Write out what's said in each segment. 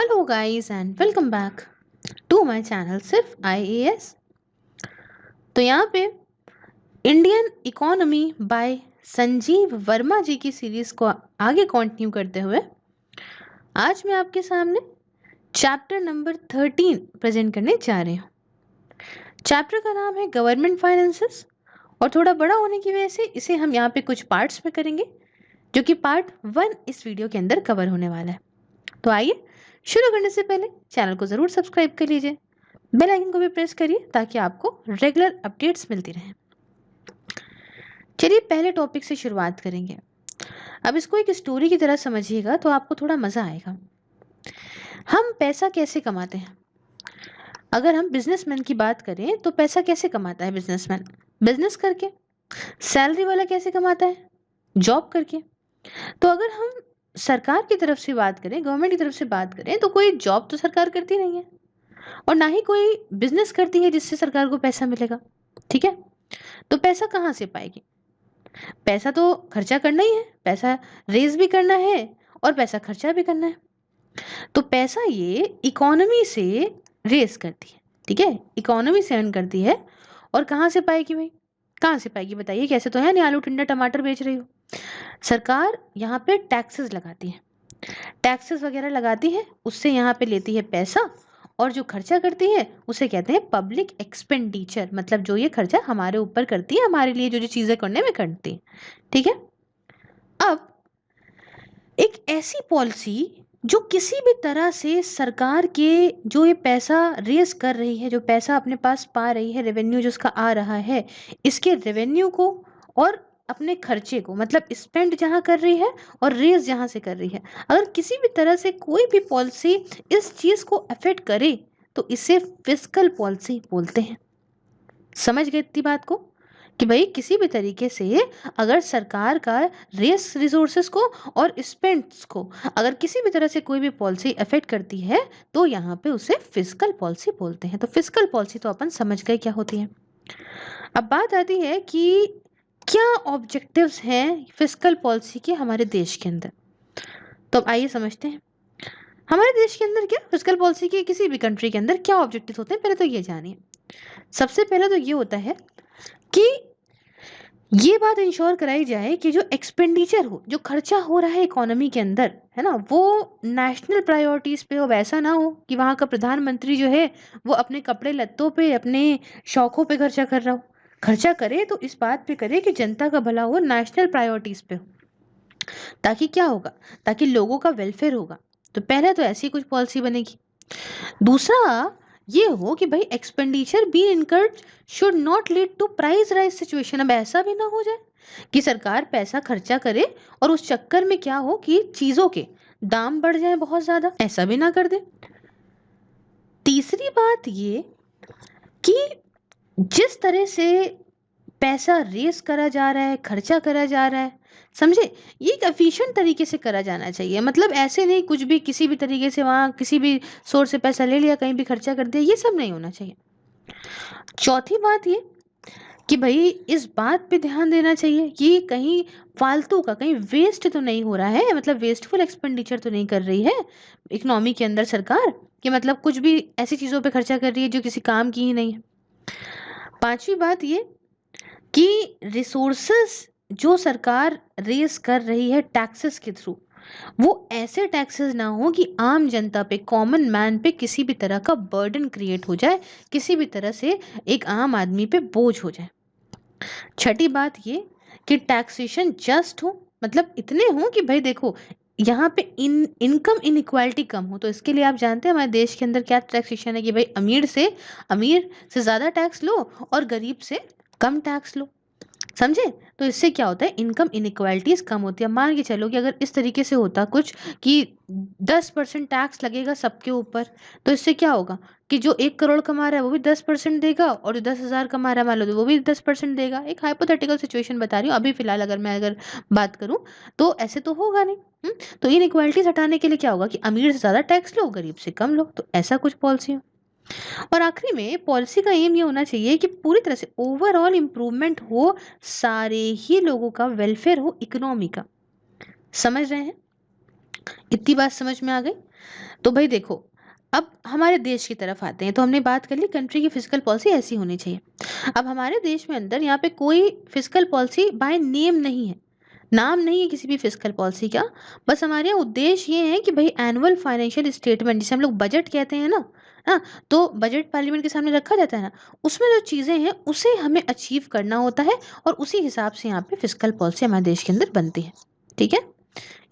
Hello guys and welcome back to my channel सिर्फ IAS। तो यहाँ पे Indian economy by Sanjeev Verma ji की सीरीज को आगे कंटिन्यू करते हुए आज मैं आपके सामने चैप्टर नंबर 13 प्रेजेंट करने जा रही हूँ। चैप्टर का नाम है गवर्नमेंट फाइनेंसेस और थोड़ा बड़ा होने की वजह से इसे हम यहाँ पे कुछ पार्ट्स में करेंगे, जो कि पार्ट 1 इस वीडियो के अंदर कवर होने वाला है। तो आइए शुरू करने से पहले चैनल को ज़रूर सब्सक्राइब कर लीजिए, बेल आइकन को भी प्रेस करिए ताकि आपको रेगुलर अपडेट्स मिलती रहें। चलिए पहले टॉपिक से शुरुआत करेंगे। अब इसको एक स्टोरी की तरह समझिएगा तो आपको थोड़ा मज़ा आएगा। हम पैसा कैसे कमाते हैं? अगर हम बिजनेसमैन की बात करें तो पैसा कैसे कमाता है बिजनेसमैन? बिजनेस करके। सैलरी वाला कैसे कमाता है? जॉब करके। तो अगर हम सरकार की तरफ से बात करें, गवर्नमेंट की तरफ से बात करें, तो कोई जॉब तो सरकार करती नहीं है और ना ही कोई बिजनेस करती है जिससे सरकार को पैसा मिलेगा। ठीक है, तो पैसा कहाँ से पाएगी? पैसा तो खर्चा करना ही है, पैसा रेज भी करना है और पैसा खर्चा भी करना है। तो पैसा ये इकोनॉमी से रेज करती है, ठीक है, इकोनॉमी से अर्न करती है। और कहाँ से पाएगी भाई? कहाँ से पाएगी बताइए? कैसे तो है नहीं, आलू टिंडा टमाटर बेच रही हो। सरकार यहाँ पे टैक्सेस लगाती है, टैक्सेस वगैरह लगाती है, उससे यहाँ पे लेती है पैसा और जो खर्चा करती है उसे कहते हैं पब्लिक एक्सपेंडिचर। मतलब जो ये खर्चा हमारे ऊपर करती है, हमारे लिए जो जो चीज़ें करने में करती है। ठीक है, अब एक ऐसी पॉलिसी जो किसी भी तरह से सरकार के जो ये पैसा रेस कर रही है, जो पैसा अपने पास पा रही है, रेवेन्यू जो उसका आ रहा है, इसके रेवेन्यू को और अपने खर्चे को, मतलब स्पेंड जहाँ कर रही है और रेस जहाँ से कर रही है, अगर किसी भी तरह से कोई भी पॉलिसी इस चीज़ को अफेक्ट करे तो इसे फिस्कल पॉलिसी बोलते हैं। समझ गए इतनी बात को कि भाई किसी भी तरीके से अगर सरकार का रेस रिसोर्सेस को और स्पेंड्स को अगर किसी भी तरह से कोई भी पॉलिसी अफेक्ट करती है तो यहाँ पे उसे फिस्कल पॉलिसी बोलते हैं। तो फिस्कल पॉलिसी तो अपन समझ गए क्या होती है। अब बात आती है कि क्या ऑब्जेक्टिव्स हैं फिस्कल पॉलिसी के हमारे देश के अंदर। तो अब आइए समझते हैं हमारे देश के अंदर क्या फिस्कल पॉलिसी के, किसी भी कंट्री के अंदर क्या ऑब्जेक्टिव्स होते हैं। पहले तो ये जानिए। सबसे पहले तो ये होता है कि ये बात इंश्योर कराई जाए कि जो एक्सपेंडिचर हो, जो खर्चा हो रहा है इकोनॉमी के अंदर, है ना, वो नेशनल प्रायोरिटीज पे हो। वैसा ना हो कि वहाँ का प्रधानमंत्री जो है वो अपने कपड़े लत्तों पे, अपने शौकों पे खर्चा कर रहा हो। खर्चा करे तो इस बात पे करे कि जनता का भला हो, नेशनल प्रायोरिटीज पे हो। ताकि क्या होगा? ताकि लोगों का वेलफेयर होगा। तो पहले तो ऐसी कुछ पॉलिसी बनेगी। दूसरा ये हो कि भाई expenditure be incurred should not lead to price rise situation. अब ऐसा भी ना हो जाए कि सरकार पैसा खर्चा करे और उस चक्कर में क्या हो कि चीजों के दाम बढ़ जाए बहुत ज्यादा, ऐसा भी ना कर दे। तीसरी बात ये कि जिस तरह से पैसा रेस करा जा रहा है, खर्चा करा जा रहा है, समझे, ये एक एफिशिएंट तरीके से करा जाना चाहिए। मतलब ऐसे नहीं कुछ भी किसी भी तरीके से वहाँ किसी भी सोर्स से पैसा ले लिया, कहीं भी खर्चा कर दिया, ये सब नहीं होना चाहिए। चौथी बात ये कि भाई इस बात पे ध्यान देना चाहिए कि कहीं फालतू का, कहीं वेस्ट तो नहीं हो रहा है, मतलब वेस्टफुल एक्सपेंडिचर तो नहीं कर रही है इकोनॉमी के अंदर सरकार, कि मतलब कुछ भी ऐसी चीज़ों पे खर्चा कर रही है जो किसी काम की ही नहीं है। पांचवी बात ये कि रिसोर्सेस जो सरकार रेस कर रही है टैक्सेस के थ्रू, वो ऐसे टैक्सेस ना हो कि आम जनता पे, कॉमन मैन पे किसी भी तरह का बर्डन क्रिएट हो जाए, किसी भी तरह से एक आम आदमी पे बोझ हो जाए। छठी बात ये कि टैक्सेशन जस्ट हो, मतलब इतने हो कि भाई देखो यहाँ पे इनकम इनइक्वालिटी कम हो। तो इसके लिए आप जानते हैं हमारे देश के अंदर क्या टैक्सेशन है कि भाई अमीर से ज़्यादा टैक्स लो और गरीब से कम टैक्स लो। समझे? तो इससे क्या होता है, इनकम इनइक्वालिटीज कम होती है। मान के चलो कि अगर इस तरीके से होता कुछ कि 10% टैक्स लगेगा सबके ऊपर, तो इससे क्या होगा कि जो 1 करोड़ कमा रहा है वो भी 10% देगा और जो 10,000 कमा रहा है मान लो तो वो भी 10% देगा। एक हाइपोथेटिकल सिचुएशन बता रही हूँ अभी फिलहाल, अगर बात करूँ तो ऐसे तो होगा नहीं। तो इनइक्वालिटीज हटाने के लिए क्या होगा कि अमीर से ज़्यादा टैक्स लो, गरीब से कम लो। तो ऐसा कुछ पॉलिसी हो। और आखिरी में पॉलिसी का एम ये होना चाहिए कि पूरी तरह से ओवरऑल इम्प्रूवमेंट हो, सारे ही लोगों का वेलफेयर हो, इकोनॉमी का। समझ रहे हैं? इतनी बात समझ में आ गई? तो भाई देखो, अब हमारे देश की तरफ आते हैं। तो हमने बात कर ली कंट्री की फिजिकल पॉलिसी ऐसी होनी चाहिए। अब हमारे देश में अंदर यहाँ पे कोई फिजिकल पॉलिसी बाय नेम नहीं है, नाम नहीं है किसी भी फिजिकल पॉलिसी का। बस हमारे यहाँ उद्देश्य ये है कि भाई एनुअल फाइनेंशियल स्टेटमेंट, जिसे हम लोग बजट कहते हैं ना, हाँ, तो बजट पार्लियामेंट के सामने रखा जाता है ना, उसमें जो चीज़ें हैं उसे हमें अचीव करना होता है, और उसी हिसाब से यहाँ पे फिजिकल पॉलिसी हमारे देश के अंदर बनती है। ठीक है,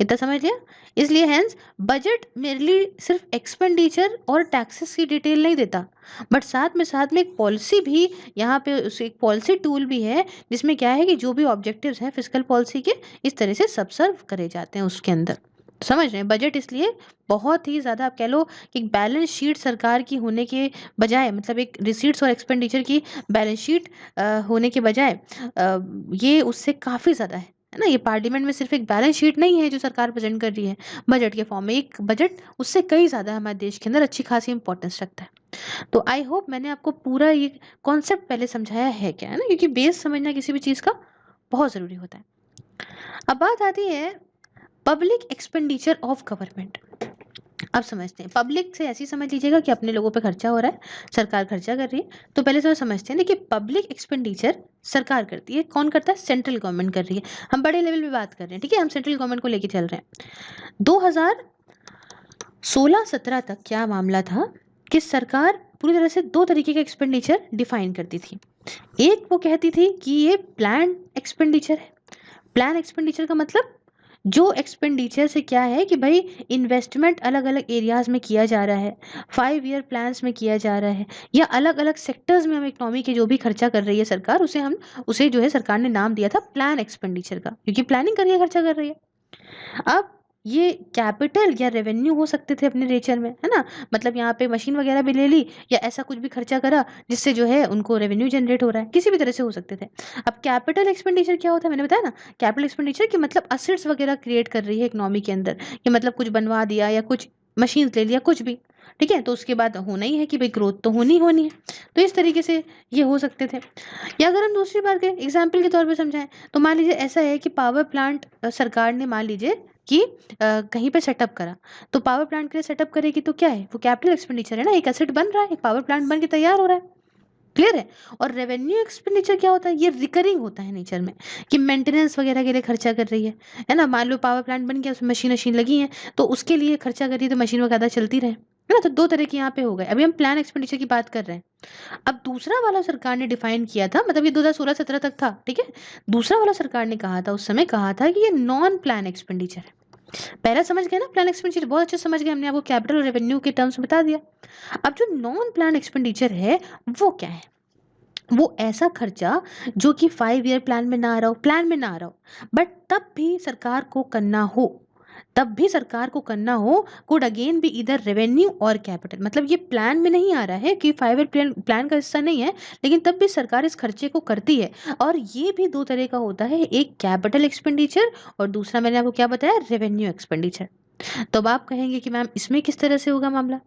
इतना समझ लिया? इसलिए हैंस बजट मेरली सिर्फ एक्सपेंडिचर और टैक्सेस की डिटेल नहीं देता, बट साथ में एक पॉलिसी भी यहाँ पे एक पॉलिसी टूल भी है, जिसमें क्या है कि जो भी ऑब्जेक्टिव्स हैं फिजिकल पॉलिसी के, इस तरह से सब सर्व करे जाते हैं उसके अंदर। समझ रहे हैं? बजट इसलिए बहुत ही ज़्यादा, आप कह लो कि बैलेंस शीट सरकार की होने के बजाय, मतलब एक रिसीट्स और एक्सपेंडिचर की बैलेंस शीट होने के बजाय, ये उससे काफ़ी ज़्यादा है ना। ये पार्लियामेंट में सिर्फ एक बैलेंस शीट नहीं है जो सरकार प्रेजेंट कर रही है बजट के फॉर्म में, एक बजट उससे कई ज़्यादा हमारे देश के अंदर अच्छी खासी इंपॉर्टेंस रखता है। तो आई होप मैंने आपको पूरा ये कॉन्सेप्ट पहले समझाया है क्या, है ना, क्योंकि बेस समझना किसी भी चीज़ का बहुत ज़रूरी होता है। अब बात आती है पब्लिक एक्सपेंडिचर ऑफ गवर्नमेंट। अब समझते हैं, पब्लिक से ऐसी समझ लीजिएगा कि अपने लोगों पे खर्चा हो रहा है, सरकार खर्चा कर रही है। तो पहले से समझते हैं, देखिए पब्लिक एक्सपेंडिचर सरकार करती है। कौन करता है? सेंट्रल गवर्नमेंट कर रही है। हम बड़े लेवल पे बात कर रहे हैं, ठीक है, हम सेंट्रल गवर्नमेंट को लेके चल रहे हैं। 2016-17 तक क्या मामला था कि सरकार पूरी तरह से दो तरीके का एक्सपेंडिचर डिफाइन करती थी। एक वो कहती थी कि ये प्लान एक्सपेंडिचर है। प्लान एक्सपेंडिचर का मतलब जो एक्सपेंडिचर से क्या है कि भाई इन्वेस्टमेंट अलग अलग एरियाज में किया जा रहा है, 5 ईयर प्लान्स में किया जा रहा है, या अलग अलग सेक्टर्स में हम इकोनॉमी के जो भी खर्चा कर रही है सरकार, उसे जो है सरकार ने नाम दिया था प्लान एक्सपेंडिचर का, क्योंकि प्लानिंग करके खर्चा कर रही है। अब ये कैपिटल या रेवेन्यू हो सकते थे अपने नेचर में, है ना, मतलब यहाँ पे मशीन वगैरह भी ले ली, या ऐसा कुछ भी खर्चा करा जिससे जो है उनको रेवेन्यू जनरेट हो रहा है, किसी भी तरह से हो सकते थे। अब कैपिटल एक्सपेंडिचर क्या होता है, मैंने बताया ना, कैपिटल एक्सपेंडिचर कि मतलब असेट्स वगैरह क्रिएट कर रही है इकोनॉमी के अंदर, कि मतलब कुछ बनवा दिया या कुछ मशीन ले लिया, कुछ भी, ठीक है, तो उसके बाद होना ही है कि भाई ग्रोथ तो होनी है। तो इस तरीके से ये हो सकते थे। या अगर हम दूसरी बात करें, एग्जाम्पल के तौर पे समझाएं, तो मान लीजिए ऐसा है कि पावर प्लांट सरकार ने मान लीजिए कि कहीं पे सेटअप करा, तो पावर प्लांट के लिए सेटअप करेगी तो क्या है, वो कैपिटल एक्सपेंडिचर है ना, एक एसेट बन रहा है, एक पावर प्लांट बन के तैयार हो रहा है। क्लियर है? और रेवेन्यू एक्सपेंडिचर क्या होता है, ये रिकरिंग होता है नेचर में, कि मेंटेनेंस वगैरह के लिए खर्चा कर रही है ना। मान लो पावर प्लांट बन गया, उसमें मशीन लगी है, तो उसके लिए खर्चा कर रही है, तो मशीन वगैरह चलती रहे, है ना। तो दो तरह के यहाँ पे हो गए। अभी हम प्लान एक्सपेंडिचर की बात कर रहे हैं। अब दूसरा वाला सरकार ने डिफाइन किया था, मतलब ये 2016-17 तक था, ठीक है। दूसरा वाला सरकार ने कहा था, उस समय कहा था कि ये नॉन प्लान एक्सपेंडिचर है। पहला समझ गए ना, प्लान एक्सपेंडिचर बहुत अच्छे समझ गए, हमने आपको कैपिटल और रेवेन्यू के टर्म्स बता दिया। अब जो नॉन प्लान एक्सपेंडिचर है वो क्या है? वो ऐसा खर्चा जो कि 5 ईयर प्लान में ना आ रहा हो, बट तब भी सरकार को करना हो, कुड अगेन बी इधर रेवेन्यू और कैपिटल। मतलब ये प्लान में नहीं आ रहा है कि 5 ईयर प्लान का हिस्सा नहीं है, लेकिन तब भी सरकार इस खर्चे को करती है। और ये भी दो तरह का होता है, एक कैपिटल एक्सपेंडिचर और दूसरा मैंने आपको क्या बताया, रेवेन्यू एक्सपेंडिचर। तो अब आप कहेंगे कि मैम इसमें किस तरह से होगा मामला?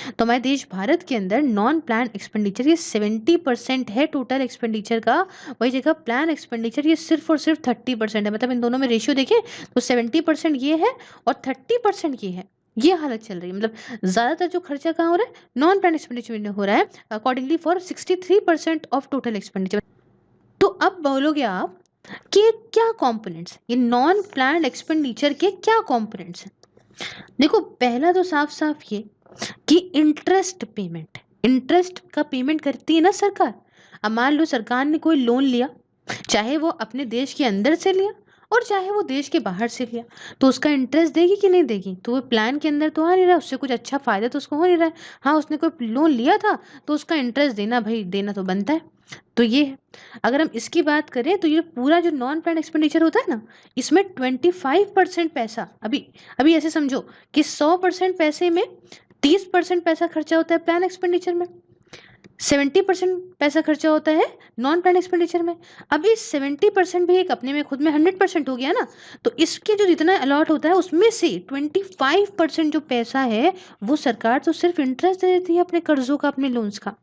तो हमारे देश भारत के अंदर नॉन प्लान एक्सपेंडिचर ये 70% है टोटल एक्सपेंडिचर का, वही जगह प्लान एक्सपेंडिचर ये सिर्फ और सिर्फ 30% है। मतलब इन दोनों में रेशियो देखें तो 70% ये है और 30% ये है। ये हालत चल रही है, मतलब ज्यादातर जो खर्चा कहाँ हो रहा है, नॉन प्लान एक्सपेंडिचर में हो रहा है, accordingly for 63% of total expenditure. तो अब बोलोगे आप कि ये क्या कंपोनेंट्स, ये नॉन प्लान एक्सपेंडिचर के क्या कंपोनेंट्स हैं? देखो पहला तो साफ साफ ये कि इंटरेस्ट का पेमेंट करती है ना सरकार। अब मान लो सरकार ने कोई लोन लिया, चाहे वो अपने देश के अंदर से लिया और चाहे वो देश के बाहर से लिया, तो उसका इंटरेस्ट देगी कि नहीं देगी? तो वो प्लान के अंदर तो आ नहीं रहा, उससे कुछ अच्छा फायदा तो उसको हो नहीं रहा है। हाँ, उसने कोई लोन लिया था तो उसका इंटरेस्ट देना, भाई देना तो बनता है। तो ये है। अगर हम इसकी बात करें तो ये पूरा जो नॉन प्लान एक्सपेंडिचर होता है ना, इसमें 25% पैसा, अभी अभी ऐसे समझो कि 100% पैसे में 30% पैसा खर्चा होता है प्लान एक्सपेंडिचर में, 70% पैसा खर्चा होता है नॉन प्लान एक्सपेंडिचर में। अभी 70% भी एक अपने में खुद में 100% हो गया ना, तो इसके जो जितना अलॉट होता है उसमें से 25% जो पैसा है वो सरकार तो सिर्फ इंटरेस्ट दे देती है अपने कर्जों का, अपने लोन्स का।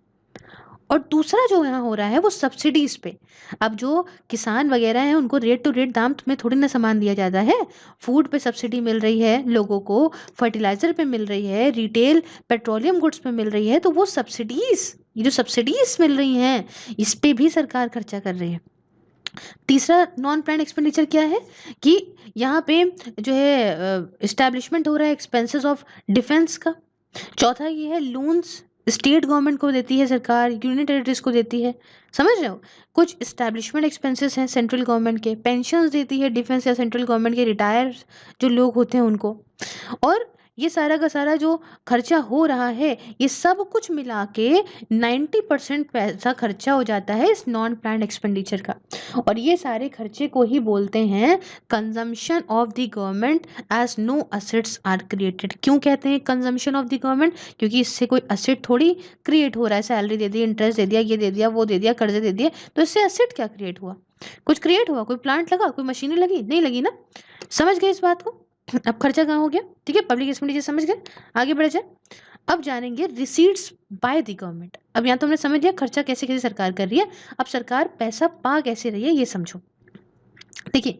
और दूसरा जो यहाँ हो रहा है वो सब्सिडीज पे। अब जो किसान वगैरह हैं उनको रेट टू रेट दाम में थोड़ी ना सामान दिया जाता है। फूड पे सब्सिडी मिल रही है लोगों को, फर्टिलाइजर पे मिल रही है, रिटेल पेट्रोलियम गुड्स पे मिल रही है, तो वो सब्सिडीज, ये जो सब्सिडीज मिल रही हैं इस पे भी सरकार खर्चा कर रही है। तीसरा नॉन प्लान एक्सपेंडिचर क्या है कि यहाँ पे जो है इस्टेब्लिशमेंट हो रहा है एक्सपेंसेस ऑफ डिफेंस का। चौथा ये है लोन्स, स्टेट गवर्नमेंट को देती है सरकार, यूनियन टेरिटरीज को देती है, समझ रहे हो। कुछ इस्टेब्लिशमेंट एक्सपेंसेस हैं सेंट्रल गवर्नमेंट के, पेंशन्स देती है डिफेंस या सेंट्रल गवर्नमेंट के रिटायर जो लोग होते हैं उनको। और ये सारा का सारा जो खर्चा हो रहा है ये सब कुछ मिला के 90% पैसा खर्चा हो जाता है इस नॉन प्लान्ड एक्सपेंडिचर का। और ये सारे खर्चे को ही बोलते हैं consumption of the government as no assets are created. क्यों कहते हैं कंजम्पशन ऑफ द गवर्नमेंट? क्योंकि इससे कोई असेट थोड़ी क्रिएट हो रहा है, सैलरी दे दी, इंटरेस्ट दे दिया, ये दे दिया, वो दे दिया, कर्जे दे दिए, तो इससे असेट क्या क्रिएट हुआ? कुछ क्रिएट हुआ? कोई प्लांट लगा, कोई मशीनें लगी? नहीं लगी ना। समझ गए इस बात को? अब खर्चा कहाँ हो गया? ठीक है, पब्लिक एक्सपेंडिचर समझ गए। आगे बढ़े जाए, अब जानेंगे रिसीट्स बाय द गवर्नमेंट। अब यहाँ तो हमने समझ लिया खर्चा कैसे कैसे सरकार कर रही है, अब सरकार पैसा पा कैसे रही है ये समझो। देखिए,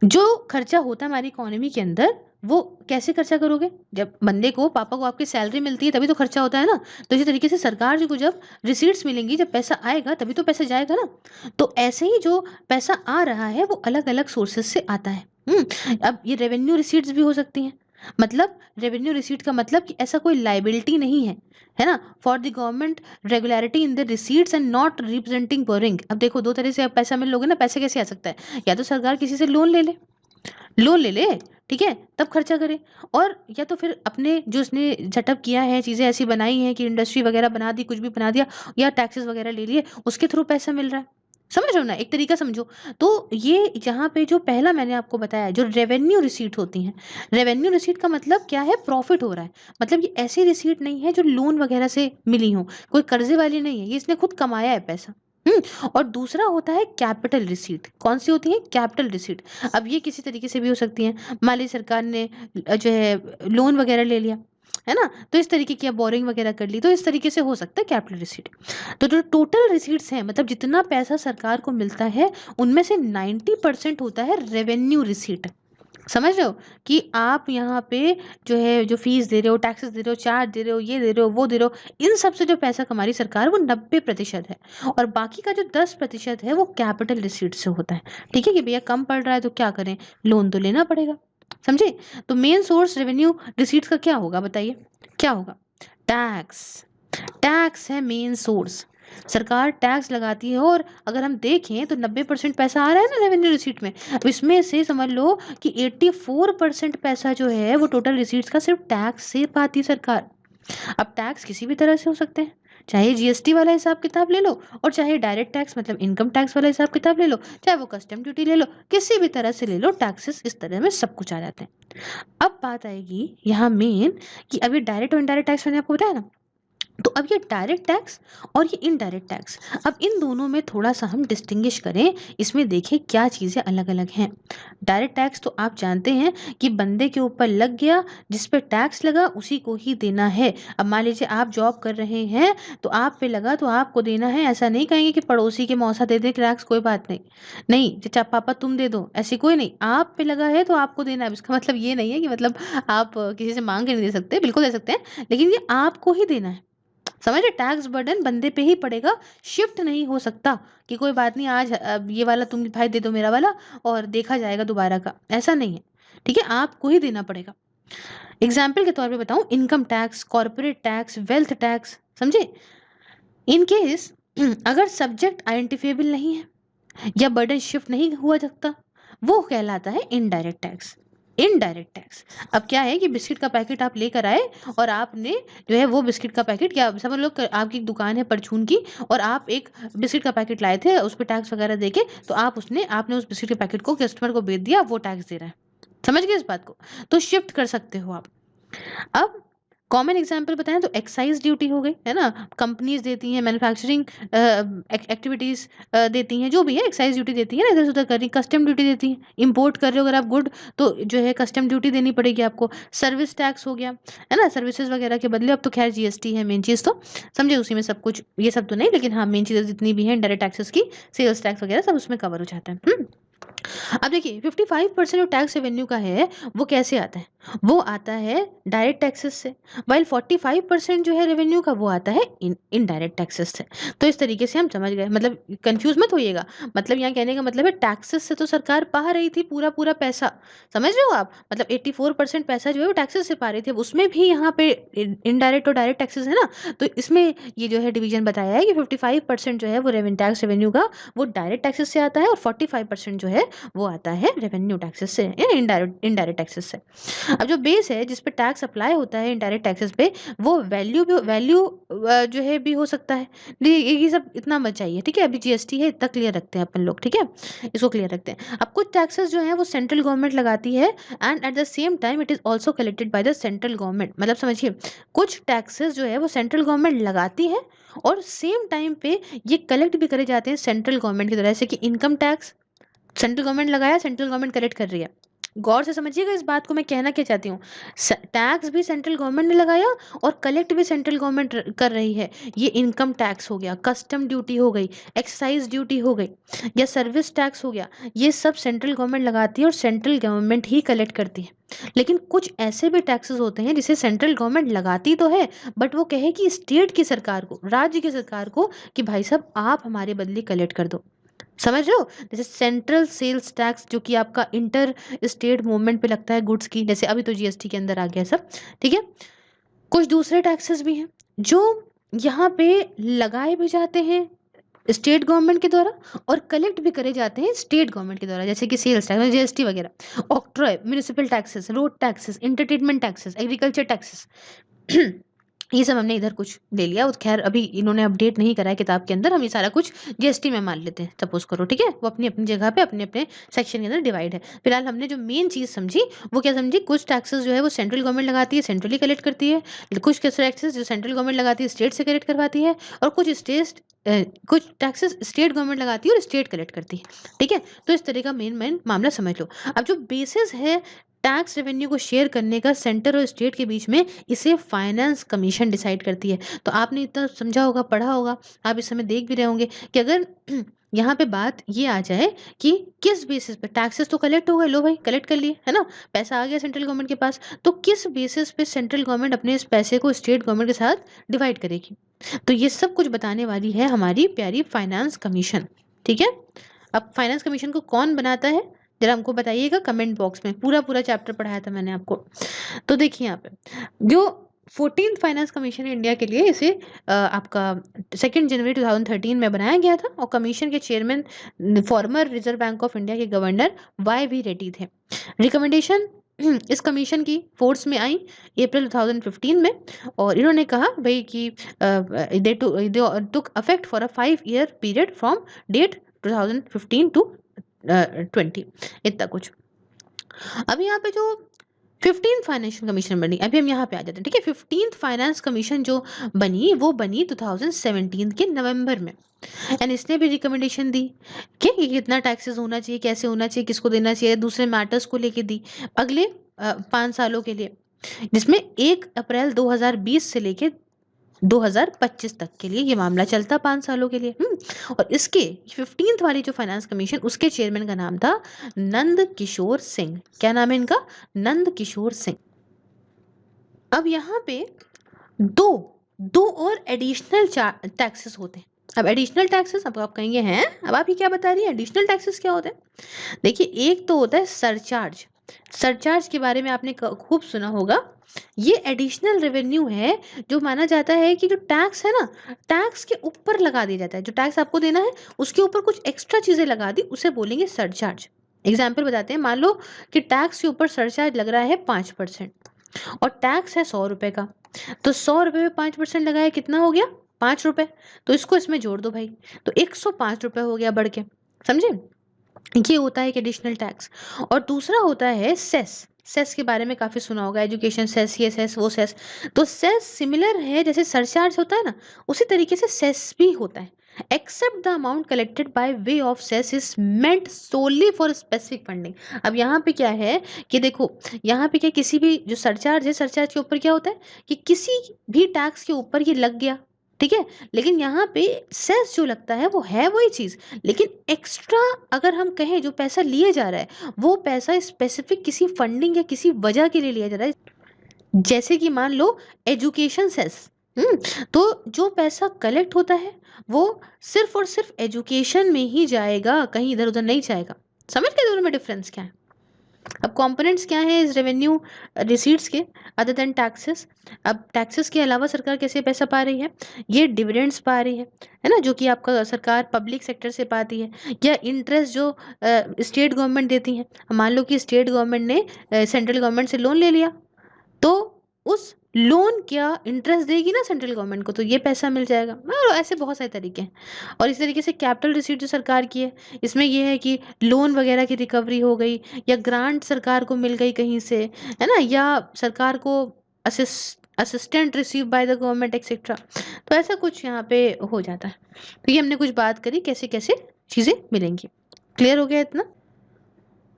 जो खर्चा होता है हमारी इकोनॉमी के अंदर वो कैसे खर्चा करोगे? जब बंदे को, पापा को आपकी सैलरी मिलती है तभी तो खर्चा होता है ना। तो इसी तरीके से सरकार जी को जब रिसीट्स मिलेंगी, जब पैसा आएगा तभी तो पैसा जाएगा ना। तो ऐसे ही जो पैसा आ रहा है वो अलग अलग सोर्सेस से आता है। अब ये रेवेन्यू रिसीट्स भी हो सकती हैं। मतलब रेवेन्यू रिसीट का मतलब कि ऐसा कोई लाइबिलिटी नहीं है, है ना, for the government regularity in the receipts and not representing boring. अब देखो दो तरह से आप पैसा मिल लोगे ना, पैसे कैसे आ सकता है? या तो सरकार किसी से लोन ले ले, लोन ले ले, ठीक है, तब खर्चा करे। और या तो फिर अपने जो उसने सेटअप किया है, चीज़ें ऐसी बनाई हैं कि इंडस्ट्री वगैरह बना दी, कुछ भी बना दिया, या टैक्सेस वगैरह ले लिए, उसके थ्रू पैसा मिल रहा है। समझ रहे हो ना, एक तरीका समझो। तो ये यहाँ पे जो पहला मैंने आपको बताया जो रेवेन्यू रिसीट होती हैं, रेवेन्यू रिसीट का मतलब क्या है? प्रॉफिट हो रहा है। मतलब ये ऐसी रिसीट नहीं है जो लोन वगैरह से मिली हो, कोई कर्जे वाली नहीं है, ये इसने खुद कमाया है पैसा। और दूसरा होता है कैपिटल रिसीट। कौन सी होती है? Capital receipt. अब ये किसी तरीके से भी हो सकती है, मान ली सरकार ने जो है लोन वगैरह ले लिया, है ना, तो इस तरीके की बोरिंग वगैरह कर ली, तो इस तरीके से हो सकता है कैपिटल रिसीट। तो जो टोटल रिसीट्स हैं, मतलब जितना पैसा सरकार को मिलता है उनमें से 90% होता है रेवेन्यू रिसीट। समझ रहे हो कि आप यहाँ पे जो है जो फीस दे रहे हो, टैक्सेस दे रहे हो, चार्ज दे रहे हो, ये दे रहे हो, वो दे रहे हो, इन सब से जो पैसा कमा रही सरकार वो 90% है। और बाकी का जो 10% है वो कैपिटल रिसीट से होता है। ठीक है कि भैया कम पड़ रहा है तो क्या करें, लोन तो लेना पड़ेगा। समझे? तो मेन सोर्स रेवेन्यू रिसीट्स का क्या होगा बताइए? क्या होगा? टैक्स। टैक्स है मेन सोर्स। सरकार टैक्स लगाती है, और अगर हम देखें तो 90% पैसा आ रहा है ना रेवेन्यू रिसीट में। अब इसमें से समझ लो कि 84% पैसा जो है वो टोटल रिसीट्स का सिर्फ टैक्स से पाती है सरकार। अब टैक्स किसी भी तरह से हो सकते हैं, चाहे जीएसटी वाला हिसाब किताब ले लो, और चाहे डायरेक्ट टैक्स मतलब इनकम टैक्स वाला हिसाब किताब ले लो, चाहे वो कस्टम ड्यूटी ले लो, किसी भी तरह से ले लो, टैक्सेस इस तरह में सब कुछ आ जाते हैं। अब बात आएगी यहाँ मेन कि अभी डायरेक्ट और इनडायरेक्ट टैक्स मैंने आपको बताया ना, तो अब ये डायरेक्ट टैक्स और ये इनडायरेक्ट टैक्स, अब इन दोनों में थोड़ा सा हम डिस्टिंग्विश करें, इसमें देखें क्या चीज़ें अलग अलग हैं। डायरेक्ट टैक्स तो आप जानते हैं कि बंदे के ऊपर लग गया, जिस पे टैक्स लगा उसी को ही देना है। अब मान लीजिए आप जॉब कर रहे हैं तो आप पे लगा तो आपको देना है, ऐसा नहीं कहेंगे कि पड़ोसी के मौसा दे दे टैक्स, कोई बात नहीं, नहीं चाचा पापा तुम दे दो, ऐसी कोई नहीं, आप पे लगा है तो आपको देना है। इसका मतलब ये नहीं है कि मतलब आप किसी से मांग के नहीं दे सकते, बिल्कुल दे सकते हैं, लेकिन ये आपको ही देना है। समझ रहे? टैक्स बर्डन बंदे पे ही पड़ेगा, शिफ्ट नहीं हो सकता कि कोई बात नहीं आज अब ये वाला तुम भाई दे दो मेरा वाला और देखा जाएगा दोबारा का, ऐसा नहीं है। ठीक है, आपको ही देना पड़ेगा। एग्जाम्पल के तौर पे बताऊं, income tax, corporate tax, wealth tax, समझे? इन केस अगर सब्जेक्ट आइडेंटिफिएबल नहीं है या बर्डन शिफ्ट नहीं हुआ सकता, वो कहलाता है इनडायरेक्ट टैक्स। इनडायरेक्ट टैक्स अब क्या है कि बिस्किट का पैकेट आप लेकर आए और आपने जो है वो बिस्किट का पैकेट, क्या समझ लो आपकी एक दुकान है परचून की, और आप एक बिस्किट का पैकेट लाए थे, उस पर टैक्स वगैरह देके, तो आपने उस बिस्किट के पैकेट को कस्टमर को बेच दिया, वो टैक्स दे रहा है। समझ गए इस बात को? तो शिफ्ट कर सकते हो आप। अब कॉमन एग्जांपल बताएं तो एक्साइज ड्यूटी हो गई, है ना, कंपनीज देती हैं, मैन्युफैक्चरिंग एक्टिविटीज देती हैं, जो भी है एक्साइज ड्यूटी देती है ना, इधर से उधर कर रही, कस्टम ड्यूटी देती है, इंपोर्ट कर रहे हो अगर आप गुड तो जो है कस्टम ड्यूटी देनी पड़ेगी आपको, सर्विस टैक्स हो गया, है ना, सर्विसेज वगैरह के बदले, अब तो खैर जीएसटी है मेन चीज़, तो समझे उसी में सब कुछ, ये सब तो नहीं, लेकिन हाँ मेन चीज़ें जितनी भी हैं डायरेक्ट टैक्सेस की, सेल्स टैक्स वगैरह सब उसमें कवर हो जाता है। अब देखिए 55% जो टैक्स रेवेन्यू का है वो कैसे आता है, वो आता है डायरेक्ट टैक्सेस से, वाइल 45% जो है रेवेन्यू का वो आता है इनडायरेक्ट टैक्सेस से। तो इस तरीके से हम समझ गए, मतलब कंफ्यूज मत होइएगा, मतलब यहाँ कहने का मतलब है टैक्सेस से तो सरकार पा रही थी पूरा पूरा पैसा, समझ रहे हो आप, मतलब 84% पैसा जो है वो टैक्सेस से पा रही थी, अब उसमें भी यहाँ पे इनडायरेक्ट और डायरेक्ट टैक्सेस है ना, तो इसमें ये जो है डिवीजन बताया है कि 55% जो है वो टैक्स रेवेन्यू का वो डायरेक्ट टैक्सेस से आता है, और 45% जो है वो आता है रेवेन्यू टैक्सेस से या इनडायरेक्ट टैक्सेस से। अब जो बेस है जिस पे टैक्स अप्लाई होता है इनडायरेक्ट टैक्सेस पे, वो वैल्यू जो है भी हो सकता है, ये सब इतना मत चाहिए, ठीक है, अभी जीएसटी है इतना क्लियर रखते हैं अपन लोग, ठीक है, इसको क्लियर रखते हैं। अब कुछ टैक्सेस जो है वो सेंट्रल गवर्नमेंट लगाती है, and at the same time it is also collected by the central government, मतलब समझिए कुछ टैक्सेस जो है वो सेंट्रल गवर्नमेंट लगाती है और सेम टाइम पे ये कलेक्ट भी करे जाते हैं सेंट्रल गवर्नमेंट की तरह, जैसे कि इनकम टैक्स सेंट्रल गवर्नमेंट लगाया, सेंट्रल गवर्नमेंट कलेक्ट कर रही है। गौर से समझिएगा इस बात को, मैं कहना क्या चाहती हूँ, टैक्स भी सेंट्रल गवर्नमेंट ने लगाया और कलेक्ट भी सेंट्रल गवर्नमेंट कर रही है। ये इनकम टैक्स हो गया, कस्टम ड्यूटी हो गई, एक्साइज ड्यूटी हो गई, या सर्विस टैक्स हो गया, ये सब सेंट्रल गवर्नमेंट लगाती है और सेंट्रल गवर्नमेंट ही कलेक्ट करती है। लेकिन कुछ ऐसे भी टैक्सेस होते हैं जिसे सेंट्रल गवर्नमेंट लगाती तो है, बट वो कहे कि स्टेट की सरकार को, राज्य की सरकार को, कि भाई साहब आप हमारे बदले कलेक्ट कर दो, समझ रहे हो, जैसे सेंट्रल सेल्स टैक्स जो कि आपका इंटर स्टेट मूवमेंट पे लगता है गुड्स की, जैसे अभी तो जीएसटी के अंदर आ गया सब, ठीक है। कुछ दूसरे टैक्सेस भी हैं जो यहाँ पे लगाए भी जाते हैं स्टेट गवर्नमेंट के द्वारा और कलेक्ट भी करे जाते हैं स्टेट गवर्नमेंट के द्वारा, जैसे कि सेल्स टैक्स, जीएसटी वगैरह, octroi, municipal taxes, road taxes, entertainment taxes, agriculture taxes ये सब हमने इधर कुछ ले लिया, वो खैर अभी इन्होंने अपडेट नहीं करा है किताब के अंदर, हम ये सारा कुछ जीएसटी में मान लेते हैं, सपोज करो, ठीक है, वो अपनी अपनी जगह पे अपने अपने सेक्शन के अंदर डिवाइड है। फिलहाल हमने जो मेन चीज़ समझी वो क्या समझी, कुछ टैक्सेस जो है वो सेंट्रल गवर्नमेंट लगाती है, सेंट्रली कलेक्ट करती है, कुछ टैक्सेस जो सेंट्रल गवर्नमेंट लगाती है स्टेट से कलेक्ट करवाती है, और कुछ टैक्सेस स्टेट गवर्नमेंट लगाती है और स्टेट कलेक्ट करती है, ठीक है। तो इस तरह का मेन मामला समझ लो। अब जो बेसिस है टैक्स रेवेन्यू को शेयर करने का सेंटर और स्टेट के बीच में, इसे फाइनेंस कमीशन डिसाइड करती है। तो आपने इतना समझा होगा, पढ़ा होगा, आप इस समय देख भी रहे होंगे कि अगर यहाँ पे बात ये आ जाए कि किस बेसिस पे टैक्सेस तो कलेक्ट हो गए, लो भाई कलेक्ट कर लिए, है ना, पैसा आ गया सेंट्रल गवर्नमेंट के पास, तो किस बेसिस पे सेंट्रल गवर्नमेंट अपने इस पैसे को स्टेट गवर्नमेंट के साथ डिवाइड करेगी, तो ये सब कुछ बताने वाली है हमारी प्यारी फाइनेंस कमीशन, ठीक है। अब फाइनेंस कमीशन को कौन बनाता है जरा हमको बताइएगा कमेंट बॉक्स में, पूरा पूरा चैप्टर पढ़ाया था मैंने आपको। तो देखिए यहाँ पे जो 14th फाइनेंस कमीशन है इंडिया के लिए, इसे आपका 2 जनवरी 2013 में बनाया गया था, और कमीशन के chairman farmer reserve bank of India के गवर्नर वाई वी रेड्डी थे। रिकमेंडेशन इस कमीशन की फोर्स में आई अप्रैल 2015 में, और इन्होंने कहा भाई कि they took effect for a 5-year period from date 2015 to 20, इतना कुछ। अभी यहाँ पे जो 15th फाइनेंशियल कमीशन बनी, अभी हम यहाँ पे आ जाते हैं, ठीक है। 15th फाइनेंस कमीशन जो बनी वो बनी 2017 के नवंबर में, एंड इसने भी रिकमेंडेशन दी कि कितना टैक्सेस होना चाहिए, कैसे होना चाहिए, किसको देना चाहिए, दूसरे मैटर्स को लेके दी अगले 5 सालों के लिए, जिसमें 1 अप्रैल 2020 से लेके 2025 तक के लिए ये मामला चलता, 5 सालों के लिए। और इसके 15th वाली जो फाइनेंस कमीशन, उसके चेयरमैन का नाम था नंद किशोर सिंह। क्या नाम है इनका? नंद किशोर सिंह। अब यहाँ पे दो और एडिशनल टैक्सेस होते हैं। अब एडिशनल टैक्सेस, अब आप कहेंगे हैं अब आप ही क्या बता रही है, एडिशनल टैक्सेस क्या होते हैं? देखिए एक तो होता है सरचार्ज। सरचार्ज के बारे में आपने खूब सुना होगा। ये एडिशनल रेवेन्यू है जो माना जाता है कि जो टैक्स है ना, टैक्स के ऊपर लगा दिया जाता है, जो टैक्स आपको देना है उसके ऊपर कुछ एक्स्ट्रा चीजें लगा दी, उसे बोलेंगे सरचार्ज। एग्जाम्पल बताते हैं, मान लो कि टैक्स के ऊपर सरचार्ज लग रहा है 5% और टैक्स है 100 रुपए का, तो 100 रुपए में 5% लगाया, कितना हो गया? 5 रुपए। तो इसको इसमें जोड़ दो भाई, तो 105 रुपए हो गया बढ़ के, समझे? ये होता है एक एडिशनल टैक्स। और दूसरा होता है सेस। सेस के बारे में काफ़ी सुना होगा, एजुकेशन सेस, ये सेस, वो सेस। तो सेस सिमिलर है, जैसे सरचार्ज होता है ना, उसी तरीके से सेस भी होता है। Except the amount collected by way of cess is meant solely for specific funding. अब यहाँ पे क्या है कि देखो, यहाँ पे क्या, किसी भी जो सरचार्ज है, सरचार्ज के ऊपर क्या होता है कि किसी भी टैक्स के ऊपर ये लग गया, ठीक है। लेकिन यहाँ पे सेस जो लगता है वो है वही चीज़, लेकिन एक्स्ट्रा अगर हम कहें जो पैसा लिए जा रहा है, वो पैसा स्पेसिफिक किसी फंडिंग या किसी वजह के लिए लिया जा रहा है। जैसे कि मान लो एजुकेशन सेस, तो जो पैसा कलेक्ट होता है वो सिर्फ और सिर्फ एजुकेशन में ही जाएगा, कहीं इधर उधर नहीं जाएगा। समझ गए दोनों में डिफरेंस क्या है? अब कंपोनेंट्स क्या है इस रेवेन्यू रिसीट्स के, अदर देन टैक्सेस। अब टैक्सेस के अलावा सरकार कैसे पैसा पा रही है? ये डिविडेंड्स पा रही है ना, जो कि आपका सरकार पब्लिक सेक्टर से पाती है, या इंटरेस्ट जो स्टेट गवर्नमेंट देती है। मान लो कि स्टेट गवर्नमेंट ने सेंट्रल गवर्नमेंट से लोन ले लिया, तो उस लोन क्या इंटरेस्ट देगी ना सेंट्रल गवर्नमेंट को, तो ये पैसा मिल जाएगा। और ऐसे बहुत सारे तरीके हैं। और इस तरीके से कैपिटल रिसीट जो सरकार की है, इसमें ये है कि लोन वगैरह की रिकवरी हो गई, या ग्रांट सरकार को मिल गई कहीं से, है ना, या सरकार को assistant receive by the government etcetera. तो ऐसा कुछ यहाँ पे हो जाता है। तो ये हमने कुछ बात करी कैसे कैसे चीज़ें मिलेंगी। क्लियर हो गया इतना?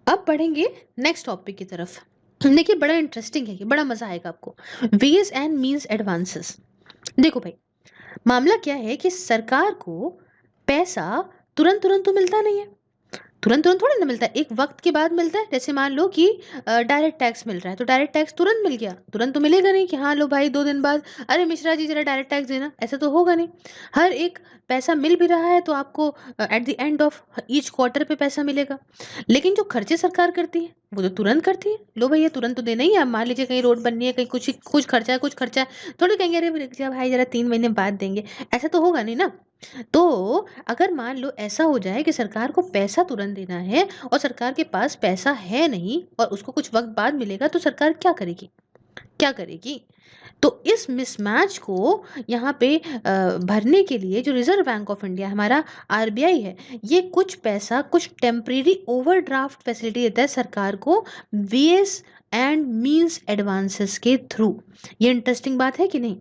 अब बढ़ेंगे नेक्स्ट टॉपिक की तरफ। देखिए बड़ा इंटरेस्टिंग है, कि बड़ा मजा आएगा आपको। Ways and means advances. देखो भाई, मामला क्या है कि सरकार को पैसा तुरंत तुरंत तो मिलता नहीं है, तुरंत तुरंत थोड़ी ना मिलता है, एक वक्त के बाद मिलता है। जैसे मान लो कि डायरेक्ट टैक्स मिल रहा है, तो डायरेक्ट टैक्स तुरंत मिल गया, तुरंत तो मिलेगा नहीं कि हाँ लो भाई 2 दिन बाद अरे मिश्रा जी जरा डायरेक्ट टैक्स देना, ऐसा तो होगा नहीं। हर एक पैसा मिल भी रहा है तो आपको at the end of each quarter पे पैसा मिलेगा। लेकिन जो खर्चे सरकार करती है वो तो तुरंत करती है, लो भैया तुरंत तो देना ही है। अब मान लीजिए कहीं रोड बननी है, कहीं कुछ कुछ खर्चा है, कुछ खर्चा है, थोड़ी कहेंगे अरे रुक जा भाई जरा 3 महीने बाद देंगे, ऐसा तो होगा नहीं ना। तो अगर मान लो ऐसा हो जाए कि सरकार को पैसा तुरंत देना है और सरकार के पास पैसा है नहीं और उसको कुछ वक्त बाद मिलेगा, तो सरकार क्या करेगी? क्या करेगी? तो इस मिसमैच को यहाँ पे भरने के लिए जो रिजर्व बैंक ऑफ इंडिया हमारा आरबीआई है, ये कुछ पैसा, कुछ टेम्परेरी ओवरड्राफ्ट फैसिलिटी देता है सरकार को वेज एंड मींस एडवांसेस के थ्रू। ये इंटरेस्टिंग बात है कि नहीं?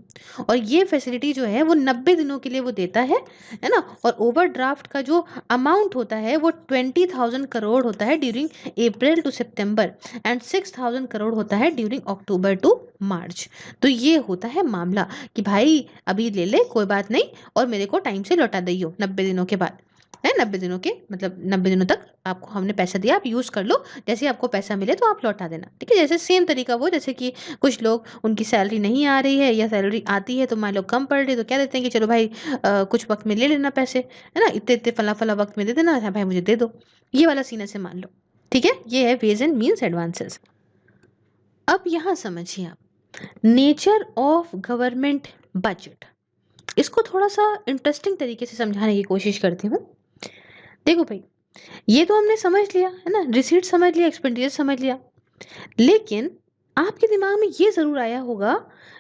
और ये फैसिलिटी जो है वो 90 दिनों के लिए वो देता है ना। और ओवरड्राफ्ट का जो अमाउंट होता है वो 20,000 करोड़ होता है during April to September, and 6,000 crore होता है ड्यूरिंग अक्टूबर टू मार्च। तो ये होता है मामला कि भाई अभी ले ले कोई बात नहीं, और मेरे को टाइम से लौटा दियो 90 दिनों के बाद, है 90 दिनों के मतलब 90 दिनों तक आपको हमने पैसा दिया, आप यूज़ कर लो, जैसे ही आपको पैसा मिले तो आप लौटा देना, ठीक है। जैसे सेम तरीका वो, जैसे कि कुछ लोग उनकी सैलरी नहीं आ रही है या सैलरी आती है तो मान लो कम पड़ रही, तो क्या देते हैं कि चलो भाई कुछ वक्त में ले लेना पैसे, है ना, इतने इतने फला फला वक्त में दे देना, हाँ भाई मुझे दे दो, ये वाला सीन ऐसे मान लो, ठीक है। ये है वेज एंड मीन्स एडवांसेस। अब यहाँ समझिए आप नेचर ऑफ गवर्नमेंट बजट, इसको थोड़ा सा इंटरेस्टिंग तरीके से समझाने की कोशिश करती हूँ। देखो भाई, ये तो हमने समझ लिया है ना, रिसीट समझ लिया, एक्सपेंडिचर समझ लिया, लेकिन आपके दिमाग में ये जरूर आया होगा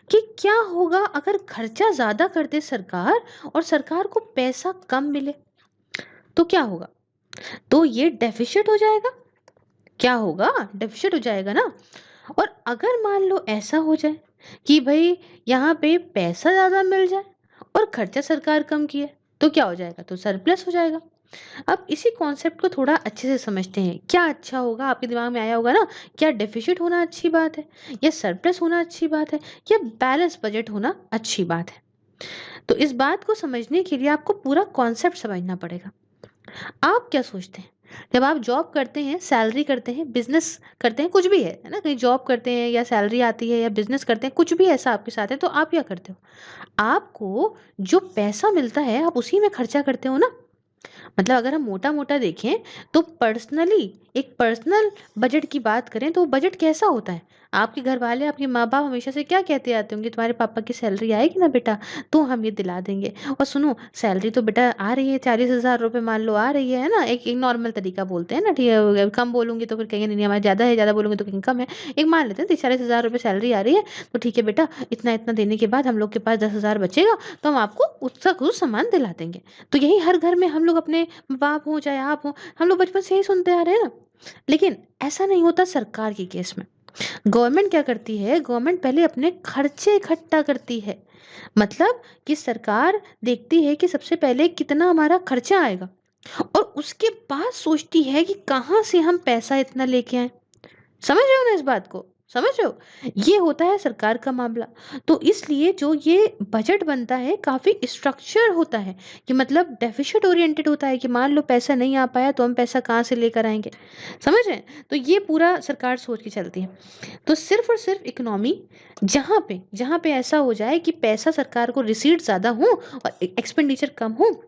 कि क्या होगा अगर खर्चा ज्यादा कर दे सरकार और सरकार को पैसा कम मिले, तो क्या होगा? तो ये डेफिसिट हो जाएगा। क्या होगा? डेफिसिट हो जाएगा ना। और अगर मान लो ऐसा हो जाए कि भाई यहाँ पे पैसा ज्यादा मिल जाए और खर्चा सरकार कम किए, तो क्या हो जाएगा? तो सरप्लस हो जाएगा। अब इसी कॉन्सेप्ट को थोड़ा अच्छे से समझते हैं। क्या अच्छा होगा? आपके दिमाग में आया होगा ना, क्या डेफिसिट होना अच्छी बात है, या सरप्लस होना अच्छी बात है, या बैलेंस बजट होना अच्छी बात है? तो इस बात को समझने के लिए आपको पूरा कॉन्सेप्ट समझना पड़ेगा। आप क्या सोचते हैं जब आप जॉब करते हैं, सैलरी करते हैं, बिजनेस करते हैं, कुछ भी है ना, कहीं जॉब करते हैं या सैलरी आती है या बिजनेस करते हैं, कुछ भी ऐसा आपके साथ है, तो आप क्या करते हो? आपको जो पैसा मिलता है आप उसी में खर्चा करते हो ना। मतलब अगर हम मोटा मोटा देखें तो पर्सनली, एक पर्सनल बजट की बात करें तो बजट कैसा होता है? आपके घर वाले, आपके माँ बाप हमेशा से क्या कहते आते होंगे, तुम्हारे पापा की सैलरी आएगी ना बेटा तो हम ये दिला देंगे। और सुनो सैलरी तो बेटा आ रही है 40,000 रुपये मान लो आ रही है ना, एक नॉर्मल तरीका बोलते हैं ना, ठीक है, कम बोलूंगी तो फिर कहेंगे नहीं नहीं हमारा ज़्यादा है, ज़्यादा बोलूंगी तो कहेंगे कम है। एक मान लेते हैं 30-40,000 रुपये सैलरी आ रही है, तो ठीक है बेटा इतना इतना देने के बाद हम लोग के पास 10,000 बचेगा, तो हम आपको उसका कुछ सामान दिला देंगे। तो यही हर घर में हम लोग अपने बाप हो चाहे आप हो, हम लोग बचपन से ही सुनते आ रहे हैं ना। लेकिन ऐसा नहीं होता सरकार के केस में। गवर्नमेंट क्या करती है, गवर्नमेंट पहले अपने खर्चे इकट्ठा करती है। मतलब कि सरकार देखती है कि सबसे पहले कितना हमारा खर्चा आएगा और उसके बाद सोचती है कि कहाँ से हम पैसा इतना लेके आए। समझ रहे हो ना इस बात को? समझ रहे हो? ये होता है सरकार का मामला। तो इसलिए जो ये बजट बनता है काफ़ी स्ट्रक्चर होता है, कि मतलब डेफ़िसिट ओरिएंटेड होता है, कि मान लो पैसा नहीं आ पाया तो हम पैसा कहाँ से लेकर आएँगे। समझ रहे हैं? तो ये पूरा सरकार सोच के चलती है। तो सिर्फ़ और सिर्फ़ इकोनॉमी जहाँ पे ऐसा हो जाए कि पैसा सरकार को रिसीट्स ज़्यादा हो और एक्सपेंडिचर कम हो,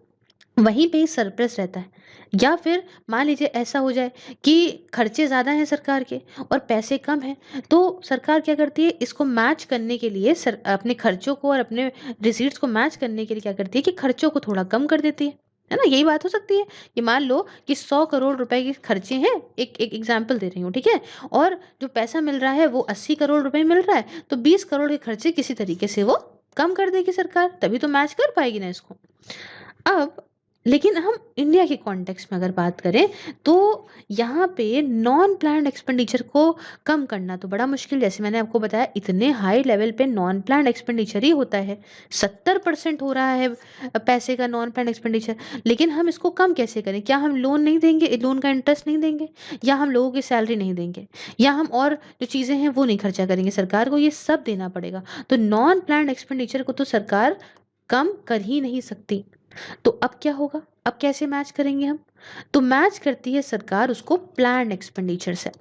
वहीं पे ही सरप्लस रहता है। या फिर मान लीजिए ऐसा हो जाए कि खर्चे ज़्यादा हैं सरकार के और पैसे कम हैं, तो सरकार क्या करती है, इसको मैच करने के लिए अपने खर्चों को और अपने रिसीट्स को मैच करने के लिए क्या करती है कि खर्चों को थोड़ा कम कर देती है ना? यही बात हो सकती है कि मान लो कि 100 करोड़ रुपए के खर्चे हैं, एक एक एग्जाम्पल दे रही हूँ, ठीक है? और जो पैसा मिल रहा है वो 80 करोड़ रुपए मिल रहा है, तो 20 करोड़ के खर्चे किसी तरीके से वो कम कर देगी सरकार, तभी तो मैच कर पाएगी ना इसको। अब लेकिन हम इंडिया के कॉन्टेक्स्ट में अगर बात करें, तो यहाँ पे नॉन प्लान्ड एक्सपेंडिचर को कम करना तो बड़ा मुश्किल, जैसे मैंने आपको बताया इतने हाई लेवल पे नॉन प्लान्ड एक्सपेंडिचर ही होता है, 70% हो रहा है पैसे का नॉन प्लान्ड एक्सपेंडिचर। लेकिन हम इसको कम कैसे करें? क्या हम लोन नहीं देंगे, लोन का इंटरेस्ट नहीं देंगे, या हम लोगों की सैलरी नहीं देंगे, या हम और जो चीज़ें हैं वो नहीं खर्चा करेंगे? सरकार को ये सब देना पड़ेगा। तो नॉन प्लान्ड एक्सपेंडिचर को तो सरकार कम कर ही नहीं सकती। तो अब क्या होगा? अब कैसे मैच करेंगे हम? तो मैच करती है सरकार उसको प्लान्ड एक्सपेंडिचर से।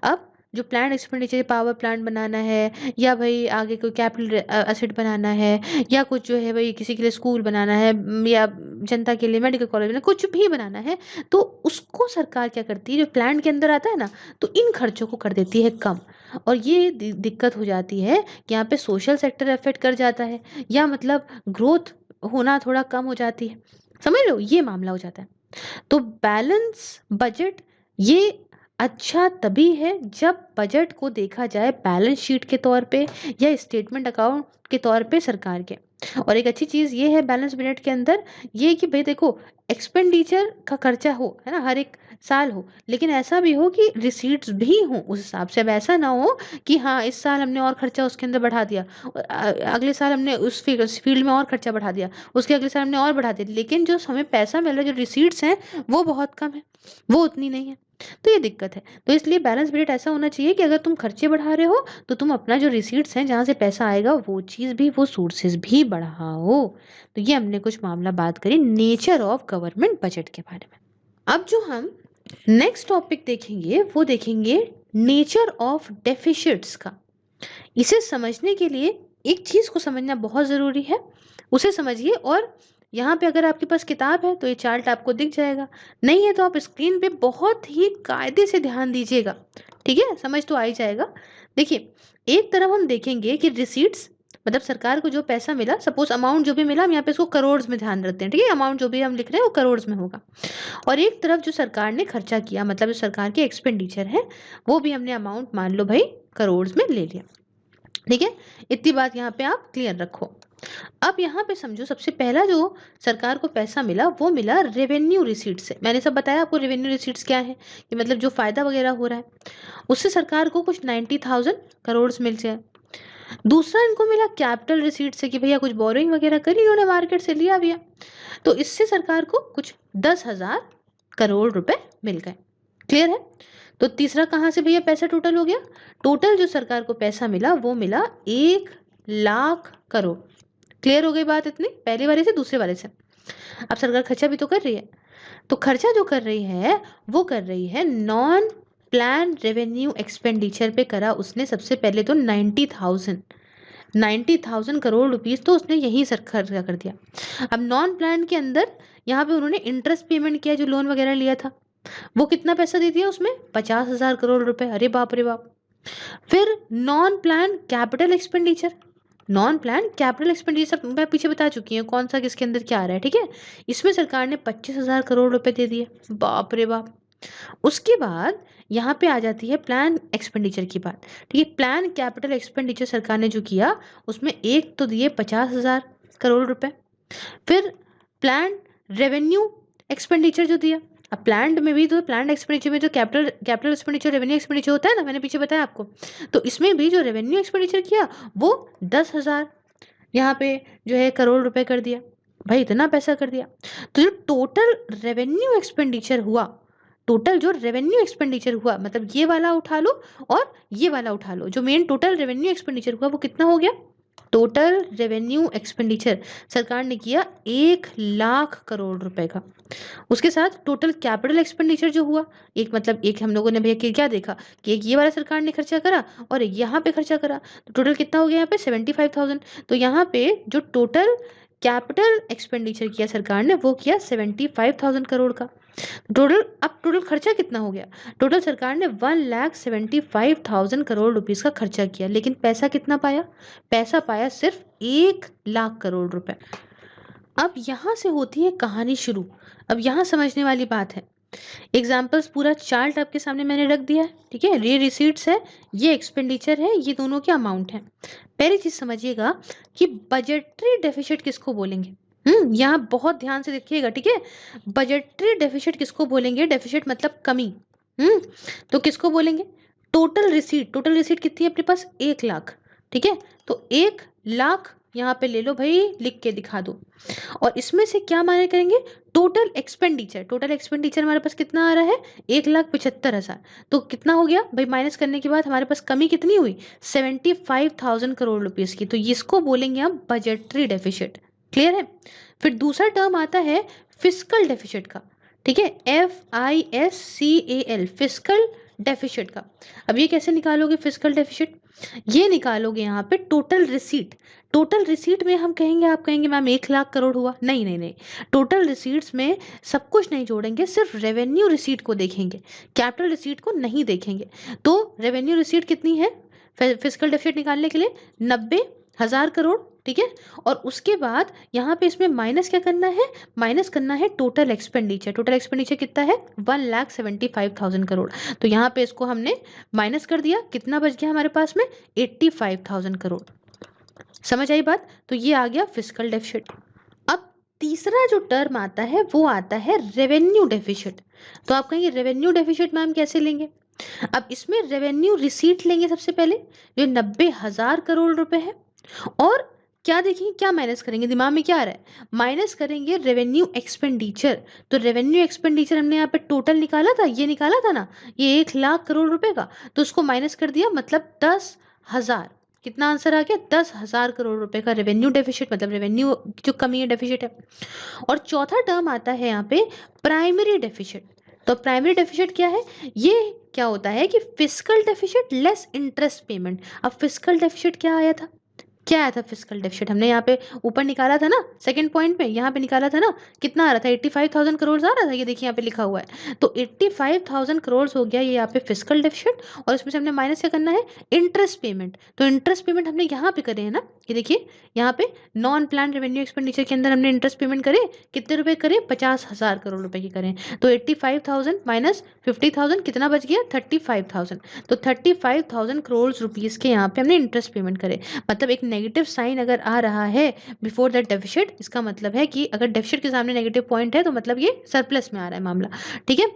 अब जो प्लान्ड एक्सपेंडिचर, पावर प्लांट बनाना है, या भाई आगे कोई कैपिटल एसेट बनाना है, या कुछ जो है भाई किसी के लिए स्कूल बनाना है, या जनता के लिए मेडिकल कॉलेज बनाना, कुछ भी बनाना है, तो उसको सरकार क्या करती है, जो प्लान के अंदर आता है ना, तो इन खर्चों को कर देती है कम। और ये दिक्कत हो जाती है कि यहाँ पे सोशल सेक्टर अफेक्ट कर जाता है, या मतलब ग्रोथ होना थोड़ा कम हो जाती है। समझ लो, ये मामला हो जाता है। तो बैलेंस बजट ये अच्छा तभी है जब बजट को देखा जाए बैलेंस शीट के तौर पे या स्टेटमेंट अकाउंट के तौर पे सरकार के। और एक अच्छी चीज़ ये है बैलेंस बजट के अंदर, ये कि भाई देखो, एक्सपेंडिचर का खर्चा हो, है ना, हर एक साल हो, लेकिन ऐसा भी हो कि रिसीट्स भी हों उस हिसाब से। अब ऐसा ना हो कि हाँ इस साल हमने और खर्चा उसके अंदर बढ़ा दिया, और अगले साल हमने उस फील्ड में और खर्चा बढ़ा दिया, उसके अगले साल हमने और बढ़ा दिया, लेकिन जो हमें पैसा मिल रहा है, जो रिसीट्स हैं, वो बहुत कम है, वो उतनी नहीं है। तो ये दिक्कत है। तो इसलिए बैलेंस बजट ऐसा होना चाहिए कि अगर तुम खर्चे बढ़ा रहे हो, तो तुम अपना जो रिसीट्स हैं, जहाँ से पैसा आएगा, वो चीज़ भी, वो सोर्सेज भी बढ़ाओ। तो ये हमने कुछ मामला बात करी नेचर ऑफ गवर्नमेंट बजट के बारे में। अब जो हम नेक्स्ट टॉपिक देखेंगे, वो देखेंगे नेचर ऑफ डेफिसिट्स का। इसे समझने के लिए एक चीज़ को समझना बहुत ज़रूरी है, उसे समझिए। और यहाँ पे अगर आपके पास किताब है तो ये चार्ट आपको दिख जाएगा, नहीं है तो आप स्क्रीन पे बहुत ही कायदे से ध्यान दीजिएगा, ठीक है? समझ तो आ ही जाएगा। देखिए, एक तरफ हम देखेंगे कि रिसीट्स, मतलब सरकार को जो पैसा मिला, सपोज अमाउंट जो भी मिला, हम यहाँ पे इसको करोड़ में ध्यान रखते हैं, ठीक है? अमाउंट जो भी हम लिख रहे हैं वो करोड़ में होगा। और एक तरफ जो सरकार ने खर्चा किया, मतलब जो सरकार के एक्सपेंडिचर है, वो भी हमने अमाउंट मान लो भाई करोड़ में ले लिया, ठीक है? इतनी बात यहाँ पे आप क्लियर रखो। अब यहाँ पे समझो, सबसे पहला जो सरकार को पैसा मिला, वो मिला रेवेन्यू रिसीट से। मैंने सब बताया आपको रेवेन्यू रिसीट्स क्या है, कि मतलब जो फायदा वगैरह हो रहा है, उससे सरकार को कुछ 90,000 करोड़ मिल जाए। दूसरा इनको मिला कैपिटल रिसीट से, कि भैया कुछ बोरोइंग वगैरह करी इन्होंने, मार्केट से लिया भैया, तो इससे सरकार को कुछ 10,000 करोड़ रुपए मिल गए। क्लियर है? तो तीसरा कहाँ से भैया पैसा टोटल हो गया? टोटल जो सरकार को पैसा मिला वो मिला 1,00,000 करोड़। क्लियर हो गई बात इतनी, पहले वाले से दूसरे वाले से। अब सरकार खर्चा भी तो कर रही है, तो खर्चा जो कर रही है वो कर रही है नॉन प्लान रेवेन्यू एक्सपेंडिचर पे करा उसने। सबसे पहले तो 90,000 करोड़ रुपीस तो उसने यही सरकार खर्चा कर दिया। अब नॉन प्लान के अंदर यहाँ पे उन्होंने इंटरेस्ट पेमेंट किया, जो लोन वगैरह लिया था, वो कितना पैसा दे दिया उसमें? 50,000 करोड़ रुपए। अरे बाप रे बाप। फिर non plan capital expenditure, non plan capital expenditure मैं पीछे बता चुकी हूँ कौन सा किसके अंदर क्या आ रहा है, ठीक है? इसमें सरकार ने 25,000 करोड़ रुपए दे दिए। बाप रे बाप। उसके बाद यहाँ पे आ जाती है प्लान एक्सपेंडिचर की बात, ठीक है? प्लान कैपिटल एक्सपेंडिचर सरकार ने जो किया, उसमें एक तो दिए 50,000 करोड़ रुपए। फिर प्लान रेवेन्यू एक्सपेंडिचर जो दिया, अब प्लान्ड में भी तो प्लान्ड एक्सपेंडिचर में जो कैपिटल एक्सपेंडिचर रेवेन्यू एक्सपेंडिचर होता है ना, मैंने पीछे बताया आपको, तो इसमें भी जो रेवेन्यू एक्सपेंडिचर किया वो 10,000 यहाँ पे जो है करोड़ रुपए कर दिया। भाई इतना पैसा कर दिया। तो जो टोटल रेवेन्यू एक्सपेंडिचर हुआ, टोटल जो रेवेन्यू एक्सपेंडिचर हुआ, मतलब ये वाला उठा लो और ये वाला उठा लो, जो मेन टोटल रेवेन्यू एक्सपेंडिचर हुआ वो कितना हो गया? टोटल रेवेन्यू एक्सपेंडिचर सरकार ने किया 1,00,000 करोड़ रुपए का। उसके साथ टोटल कैपिटल एक्सपेंडिचर जो हुआ, एक मतलब एक हम लोगों ने भैया क्या देखा कि एक ये वाला सरकार ने खर्चा करा और एक यहाँ पे खर्चा करा, तो टोटल कितना हो गया यहाँ पे 75,000। तो यहाँ पे जो टोटल कैपिटल एक्सपेंडिचर किया सरकार ने वो किया 75,000 करोड़ का। टोटल अब टोटल खर्चा कितना हो गया? टोटल सरकार ने 1,75,000 करोड़ रुपीस का खर्चा किया, लेकिन पैसा कितना पाया? पैसा पाया सिर्फ 1,00,000 करोड़ रुपए। अब यहाँ से होती है कहानी शुरू। अब यहाँ समझने वाली बात है, एग्जाम्पल्स पूरा चार्ट आपके सामने मैंने रख दिया है, ठीक है। ये रिसीट्स है, ये एक्सपेंडिचर है, ये दोनों के अमाउंट है। पहली चीज समझिएगा कि बजटरी डेफिसिट किसको बोलेंगे। यहाँ बहुत ध्यान से देखिएगा, ठीक है। बजटरी डेफिसिट किसको बोलेंगे? डेफिसिट मतलब कमी। तो किसको बोलेंगे? टोटल रिसीट कितनी है अपने पास? 1,00,000, ठीक है। तो 1,00,000 यहाँ पे ले लो भाई, लिख के दिखा दो। और इसमें से क्या माने करेंगे? टोटल एक्सपेंडिचर हमारे पास कितना आ रहा है? 1,75,000। तो कितना हो गया भाई? माइनस करने के बाद हमारे पास कमी कितनी हुई? 75,000 करोड़ रुपीस की। तो इसको बोलेंगे हम बजटरी डेफिसिट। क्लियर है? फिर दूसरा टर्म आता है फिस्कल डेफिसिट का, ठीक है। FISCAL, फिस्कल डेफिसिट का। अब ये कैसे निकालोगे फिस्कल डेफिसिट? ये निकालोगे यहाँ पे टोटल रिसीट में हम कहेंगे, आप कहेंगे मैम 1,00,000 करोड़ हुआ। नहीं नहीं नहीं, टोटल रिसीट्स में सब कुछ नहीं जोड़ेंगे, सिर्फ रेवेन्यू रिसीट को देखेंगे, कैपिटल रिसीट को नहीं देखेंगे। तो रेवेन्यू रिसीट कितनी है फिस्कल डेफिसिट निकालने के लिए? 90,000 करोड़, ठीक है। और उसके बाद यहाँ पे इसमें माइनस क्या करना है? माइनस करना है टोटल एक्सपेंडिचर कितना है? 1,75,000 करोड़। तो यहाँ पे इसको हमने माइनस कर दिया, कितना बच गया हमारे पास में? 85,000 करोड़। समझ आई बात? तो ये आ गया फिस्कल डेफिसिट। अब तीसरा जो टर्म आता है वो आता है रेवेन्यू डेफिसिट। तो आप कहेंगे रेवेन्यू डेफिसिट मैम कैसे लेंगे? अब इसमें रेवेन्यू रिसीट लेंगे सबसे पहले, जो 90,000 करोड़ रुपए है, और क्या देखेंगे, क्या माइनस करेंगे? दिमाग में क्या आ रहा है? माइनस करेंगे रेवेन्यू एक्सपेंडिचर। तो रेवेन्यू एक्सपेंडिचर हमने यहाँ पे टोटल निकाला था, ये निकाला था ना, ये 1,00,000 करोड़ रुपए का, तो उसको माइनस कर दिया, मतलब 10,000। कितना आंसर आ गया? 10,000 करोड़ रुपए का रेवेन्यू डेफिसिट, मतलब रेवेन्यू जो कमी है, डेफिसिट है। और चौथा टर्म आता है यहाँ पे प्राइमरी डेफिसिट। तो प्राइमरी डेफिसिट क्या है? ये क्या होता है कि fiscal deficit less interest payment. अब फिस्कल डेफिसिट क्या आया था? क्या आया था फिस्कल डेफिसिट? हमने यहाँ पे ऊपर निकाला था ना, सेकंड पॉइंट पे यहाँ पे निकाला था ना, कितना आ रहा था? 85,000 करोड़ आ रहा था, ये देखिए यहाँ पे लिखा हुआ है। तो 85,000 करोड़ हो गया ये यहाँ पे फिस्कल डेफिसिट, और इसमें से हमने माइनस क्या करना है? Interest payment. तो इंटरेस्ट पेमेंट हमने यहाँ पे करे है ना, ये देखिए यहाँ पे नॉन प्लान रेवेन्यू एक्सपेंडिचर के अंदर हमने इंटरेस्ट पेमेंट करे, कितने रुपए करे? 50,000 करोड़ रुपए की करें। तो 85,000 माइनस 50,000 कितना बच गया? 35,000। तो 35,000 करोड़ रुपीज के यहाँ पे हमने इंटरेस्ट पेमेंट करे। मतलब एक नेगेटिव साइन अगर आ रहा है बिफोर दैट डेफिसिट, इसका मतलब है कि अगर डेफिसिट के सामने नेगेटिव पॉइंट है तो मतलब ये सरप्लस में आ रहा है मामला, ठीक है।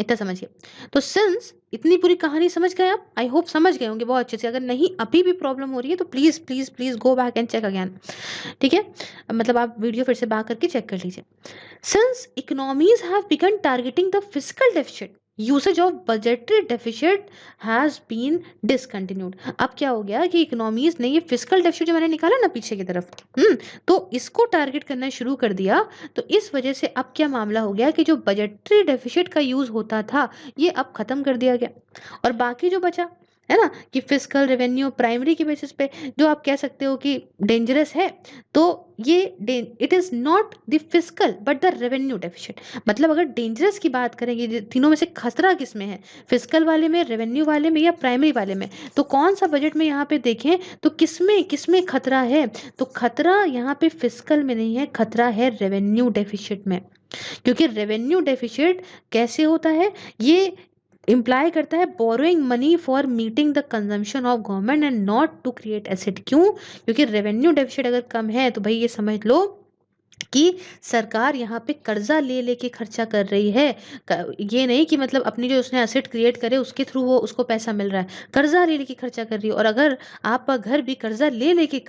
इतना समझिए। तो सिंस इतनी पूरी कहानी समझ गए आप, आई होप समझ गए होंगे बहुत अच्छे से। अगर नहीं अभी भी प्रॉब्लम हो रही है तो please please please go back and check again, ठीक है। मतलब आप वीडियो फिर से बैक करके चेक कर लीजिए। Since economies have begun targeting the fiscal deficit, usage of budgetary deficit has been discontinued. अब क्या हो गया कि इकोनॉमीज ने ये फिस्कल डेफिसिट जो मैंने निकाला ना पीछे की तरफ, तो इसको टारगेट करना शुरू कर दिया। तो इस वजह से अब क्या मामला हो गया कि जो बजटरी डेफिसिट का यूज होता था ये अब खत्म कर दिया गया, और बाकी जो बचा है ना कि फिस्कल रेवेन्यू प्राइमरी के बेसिस पे जो आप कह सकते हो कि डेंजरस है, तो ये it is not the fiscal but the revenue deficit. मतलब अगर डेंजरस की बात करेंगे, तीनों में से खतरा किस में है? फिस्कल वाले में, रेवेन्यू वाले में, या प्राइमरी वाले में? तो कौन सा बजट में यहाँ पे देखें तो किसमें खतरा है? तो खतरा यहाँ पे फिस्कल में नहीं है, खतरा है रेवेन्यू डेफिसिट में। क्योंकि रेवेन्यू डेफिसिट कैसे होता है? ये इम्प्लाई करता है borrowing money for meeting the consumption of government and not to create asset. क्यों? क्योंकि रेवेन्यू डेफिसिट अगर कम है तो भाई ये समझ लो कि सरकार यहाँ पे कर्जा ले लेके खर्चा कर रही है। ये नहीं कि मतलब अपनी जो उसने एसेट क्रिएट करे उसके थ्रू वो उसको पैसा मिल रहा है, कर्जा ले लेके खर्चा कर रही है। और अगर आपका घर भी कर्जा ले लेके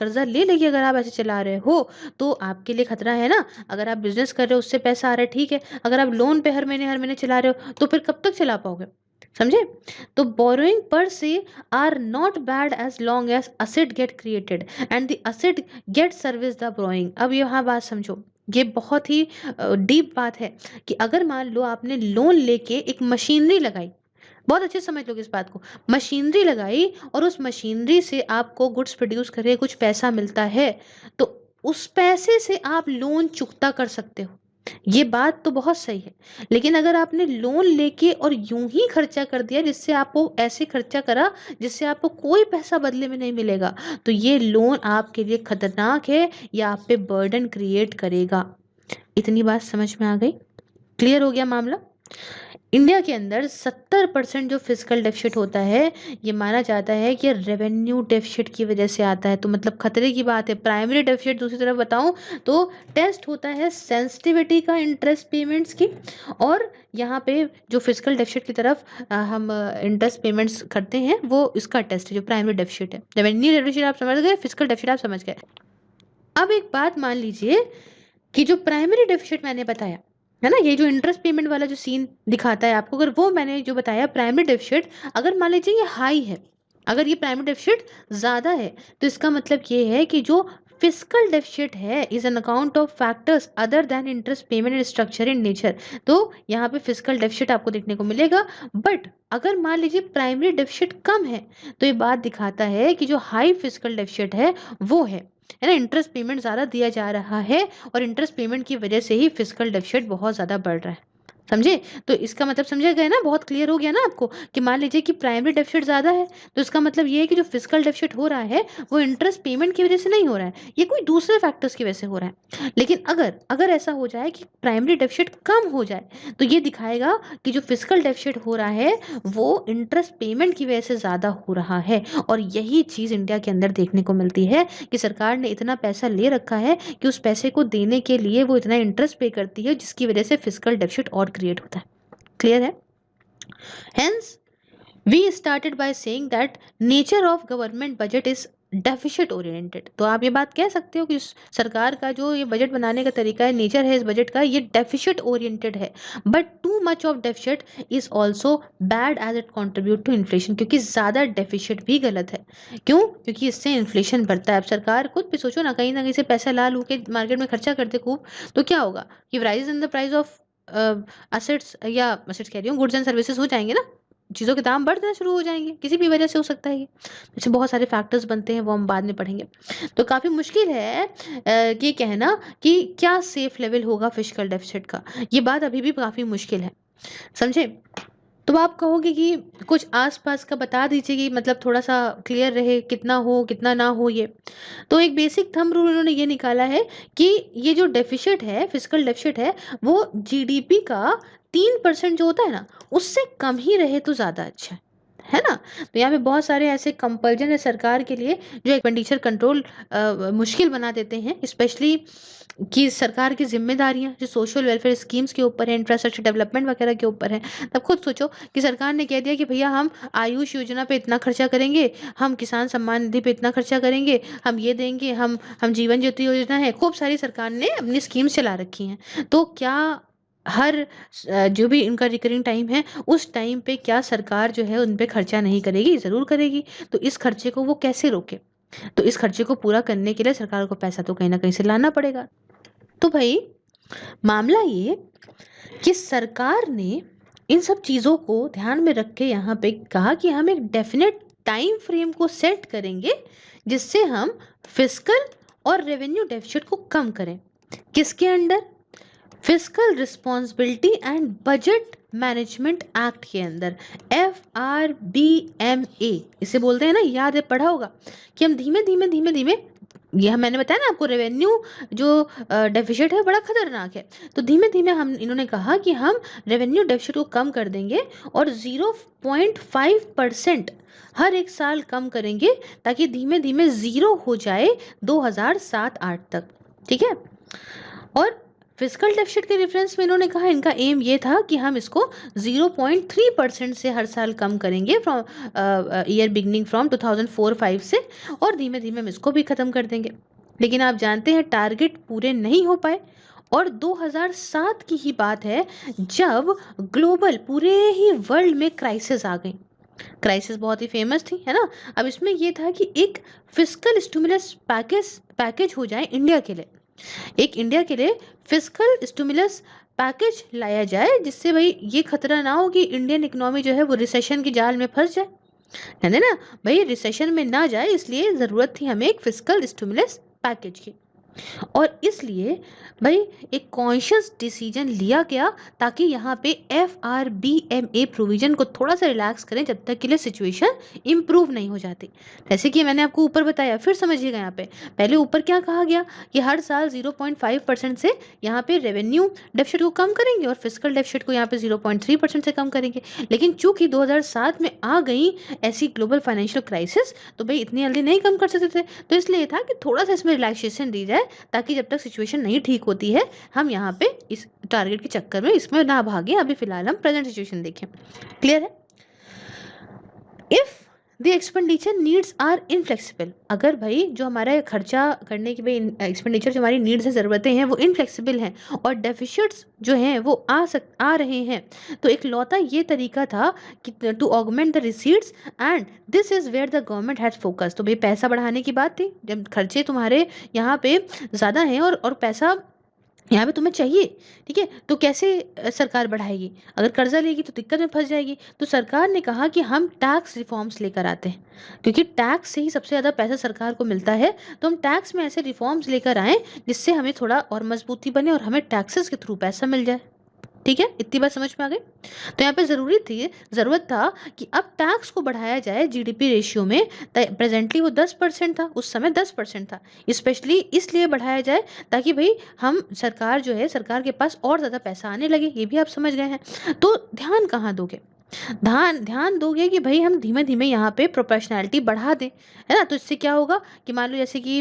अगर आप ऐसे चला रहे हो तो आपके लिए खतरा है ना। अगर आप बिजनेस कर रहे हो उससे पैसा आ रहा है, ठीक है, अगर आप लोन पे हर महीने चला रहे हो तो फिर कब तक चला पाओगे, समझे। तो borrowing per se are not bad as long as asset get created and the asset get service the borrowing. अब यहाँ बात समझो, ये बहुत ही डीप बात है कि अगर मान लो आपने लोन लेके एक मशीनरी लगाई, बहुत अच्छे से समझ लोगे इस बात को, मशीनरी लगाई और उस मशीनरी से आपको गुड्स प्रोड्यूस करे कुछ पैसा मिलता है, तो उस पैसे से आप लोन चुकता कर सकते हो। ये बात तो बहुत सही है। लेकिन अगर आपने लोन लेके और यूं ही खर्चा कर दिया, जिससे आपको ऐसे खर्चा करा जिससे आपको कोई पैसा बदले में नहीं मिलेगा, तो ये लोन आपके लिए खतरनाक है या आप पे बर्डन क्रिएट करेगा। इतनी बात समझ में आ गई, क्लियर हो गया मामला। इंडिया के अंदर 70% जो फिजिकल डेफिसिट होता है, ये माना जाता है कि रेवेन्यू डेफिसिट की वजह से आता है। तो मतलब खतरे की बात है। प्राइमरी डेफिसिट दूसरी तरफ बताऊं तो टेस्ट होता है सेंसिटिविटी का इंटरेस्ट पेमेंट्स की, और यहाँ पे जो फिजिकल डेफिसिट की तरफ हम इंटरेस्ट पेमेंट्स करते हैं वो इसका टेस्ट है जो प्राइमरी डेफिसिट है। रेवेन्यू डेफिसिट आप समझ गए, फिजिकल डेफिसिट आप समझ गए। अब एक बात मान लीजिए कि जो प्राइमरी डेफिसिट मैंने बताया है ना, ये जो इंटरेस्ट पेमेंट वाला जो सीन दिखाता है आपको, अगर वो मैंने जो बताया प्राइमरी डेफिसिट, अगर मान लीजिए ये हाई है, अगर ये प्राइमरी डेफिसिट ज़्यादा है, तो इसका मतलब ये है कि जो फिजिकल डेफिसिट है is an account of factors other than interest payment and structure in nature. तो यहाँ पे फिजिकल डेफिसिट आपको देखने को मिलेगा। बट अगर मान लीजिए प्राइमरी डेफिसिट कम है, तो ये बात दिखाता है कि जो हाई फिजिकल डेफिसिट है ना, इंटरेस्ट पेमेंट ज़्यादा दिया जा रहा है और इंटरेस्ट पेमेंट की वजह से ही फिजिकल डेफिसिट बहुत ज़्यादा बढ़ रहा है, समझे। तो इसका मतलब समझे गए ना, बहुत क्लियर हो गया ना आपको कि मान लीजिए कि प्राइमरी डेफिसिट ज़्यादा है, तो इसका मतलब ये है कि जो फिजिकल डेफिसिट हो रहा है वो इंटरेस्ट पेमेंट की वजह से नहीं हो रहा है, ये कोई दूसरे फैक्टर्स की वजह से हो रहा है। लेकिन अगर अगर ऐसा हो जाए कि प्राइमरी डेफिसिट कम हो जाए, तो ये दिखाएगा कि जो फिजिकल डेफिसिट हो रहा है वो इंटरेस्ट पेमेंट की वजह से ज़्यादा हो रहा है। और यही चीज़ इंडिया के अंदर देखने को मिलती है कि सरकार ने इतना पैसा ले रखा है कि उस पैसे को देने के लिए वो इतना इंटरेस्ट पे करती है, जिसकी वजह से फिजिकल डेफिसिट और क्रिएट होता है। क्लियर है। Hence we started by saying that nature of government budget is deficit oriented. तो आप ये बात कह सकते हो कि सरकार का जो ये बजट बनाने का तरीका है, नेचर है इस बजट का, ये डेफिसिट ओरिएंटेड है। But too much of deficit is also bad as it contribute to inflation, क्योंकि ज़्यादा डेफिसिट भी गलत है। क्यों? क्योंकि इससे इन्फ्लेशन बढ़ता है। अब सरकार खुद भी सोचो ना कहीं से पैसा ला लू के मार्केट में खर्चा करते खूब, तो क्या होगा कि rise in the price of assets, या असेट्स कह रही हूँ, गुड्स एंड सर्विसेज हो जाएंगे ना, चीज़ों के दाम बढ़ना शुरू हो जाएंगे, किसी भी वजह से हो सकता है ये। जैसे बहुत सारे फैक्टर्स बनते हैं, वो हम बाद में पढ़ेंगे। तो काफ़ी मुश्किल है ये कहना कि क्या सेफ लेवल होगा फिजिकल डेफिसिट का, ये बात अभी भी काफ़ी मुश्किल है, समझे। तो आप कहोगे कि कुछ आसपास का बता दीजिए कि मतलब थोड़ा सा क्लियर रहे, कितना हो कितना ना हो ये। तो एक बेसिक थंब रूल उन्होंने ये निकाला है कि ये जो डेफिसिट है, फिजिकल डेफिसिट है, वो जीडीपी का 3% जो होता है ना, उससे कम ही रहे तो ज़्यादा अच्छा है ना। तो यहाँ पे बहुत सारे ऐसे कंपल्जन है सरकार के लिए जो एक्सपेंडिचर कंट्रोल मुश्किल बना देते हैं, स्पेशली कि सरकार की जिम्मेदारियां जो सोशल वेलफेयर स्कीम्स के ऊपर है, इंफ्रास्ट्रक्चर डेवलपमेंट वगैरह के ऊपर है। तब खुद सोचो कि सरकार ने कह दिया कि भैया हम आयुष योजना पे इतना खर्चा करेंगे, हम किसान सम्मान निधि पे इतना खर्चा करेंगे, हम ये देंगे, हम जीवन ज्योति योजना है, खूब सारी सरकार ने अपनी स्कीम्स चला रखी हैं। तो क्या हर जो भी इनका रिकरिंग टाइम है उस टाइम पे क्या सरकार जो है उन पे खर्चा नहीं करेगी? ज़रूर करेगी। तो इस खर्चे को वो कैसे रोके? तो इस खर्चे को पूरा करने के लिए सरकार को पैसा तो कहीं ना कहीं से लाना पड़ेगा। तो भाई मामला ये कि सरकार ने इन सब चीज़ों को ध्यान में रख के यहाँ पे कहा कि हम एक डेफिनेट टाइम फ्रेम को सेट करेंगे जिससे हम फिस्कल और रेवेन्यू डेफिसिट को कम करें। किसके under? Fiscal responsibility and budget management act के अंदर, FRBMA इसे बोलते हैं ना, याद है पढ़ा होगा कि हम धीमे धीमे यह मैंने बताया ना आपको, रेवेन्यू जो डेफिसिट है बड़ा खतरनाक है। तो धीमे धीमे हम इन्होंने कहा कि हम रेवेन्यू डेफिसिट को कम कर देंगे और 0.5% हर एक साल कम करेंगे, ताकि धीमे धीमे ज़ीरो हो जाए 2007-8 तक। ठीक है। और फिजिकल डेफिसिट के रेफरेंस में इन्होंने कहा इनका एम ये था कि हम इसको 0.3% से हर साल कम करेंगे फ्रॉम ईयर बिगनिंग फ्रॉम 2004-5 से, और धीमे धीमे हम इसको भी ख़त्म कर देंगे। लेकिन आप जानते हैं टारगेट पूरे नहीं हो पाए, और 2007 की ही बात है जब ग्लोबल पूरे ही वर्ल्ड में क्राइसिस आ गई। क्राइसिस बहुत ही फेमस थी, है ना। अब इसमें ये था कि एक फिजिकल स्टिमुलस पैकेज हो जाए इंडिया के लिए, एक इंडिया के लिए फिजिकल स्टिमुलस पैकेज लाया जाए, जिससे भाई ये खतरा ना हो कि इंडियन इकोनॉमी जो है वो रिसेशन की जाल में फंस जाए, है ना। भाई रिसेशन में ना जाए, इसलिए ज़रूरत थी हमें एक फिजिकल स्टिमुलस पैकेज की। और इसलिए भाई एक कॉन्शियस डिसीजन लिया गया ताकि यहाँ पे FRBMA प्रोविजन को थोड़ा सा रिलैक्स करें जब तक के लिए सिचुएशन इम्प्रूव नहीं हो जाती। जैसे कि मैंने आपको ऊपर बताया, फिर समझिएगा यहाँ पे पहले ऊपर क्या कहा गया कि हर साल 0.5% से यहाँ पे रेवेन्यू डेफिसिट को कम करेंगे और फिजिकल डेफिसिट को यहाँ पे 0.3% से कम करेंगे। लेकिन चूंकि 2007 में आ गई ऐसी ग्लोबल फाइनेंशियल क्राइसिस, तो भाई इतनी जल्दी नहीं कम कर सकते थे, तो इसलिए था कि थोड़ा सा इसमें रिलैक्सेशन दी जाए ताकि जब तक सिचुएशन नहीं ठीक होती है हम यहाँ पे इस टारगेट के चक्कर में इसमें ना भागे। अभी फिलहाल हम प्रेजेंट सिचुएशन देखें। क्लियर है? If the expenditure needs are inflexible, अगर भाई जो हमारा खर्चा करने की भाई एक्सपेंडिचर जो हमारी नीड्स है, ज़रूरतें हैं, वो इनफ्लेक्सिबल हैं और डेफिशिट्स जो हैं वो आ रहे हैं, तो एक लौता ये तरीका था कि to augment the receipts, and this is where the government has focus. तो भाई पैसा बढ़ाने की बात थी, जब खर्चे तुम्हारे यहाँ पे ज़्यादा हैं और पैसा यहाँ पे तुम्हें चाहिए, ठीक है, तो कैसे सरकार बढ़ाएगी? अगर कर्जा लेगी तो दिक्कत में फंस जाएगी। तो सरकार ने कहा कि हम टैक्स रिफॉर्म्स लेकर आते हैं, क्योंकि टैक्स से ही सबसे ज़्यादा पैसा सरकार को मिलता है, तो हम टैक्स में ऐसे रिफॉर्म्स लेकर आएँ जिससे हमें थोड़ा और मजबूती बने और हमें टैक्सेस के थ्रू पैसा मिल जाए। ठीक है, इतनी बात समझ में आ गई। तो यहाँ पे ज़रूरत था कि अब टैक्स को बढ़ाया जाए GDP रेशियो में। प्रेजेंटली वो 10% था, उस समय 10% था, स्पेशली इसलिए बढ़ाया जाए ताकि भाई हम सरकार के पास और ज़्यादा पैसा आने लगे। ये भी आप समझ गए हैं। तो ध्यान कहाँ दोगे? ध्यान दोगे कि भाई हम धीमे धीमे यहाँ पे प्रोपोर्शनैलिटी बढ़ा दें, है ना। तो इससे क्या होगा कि मान लो जैसे कि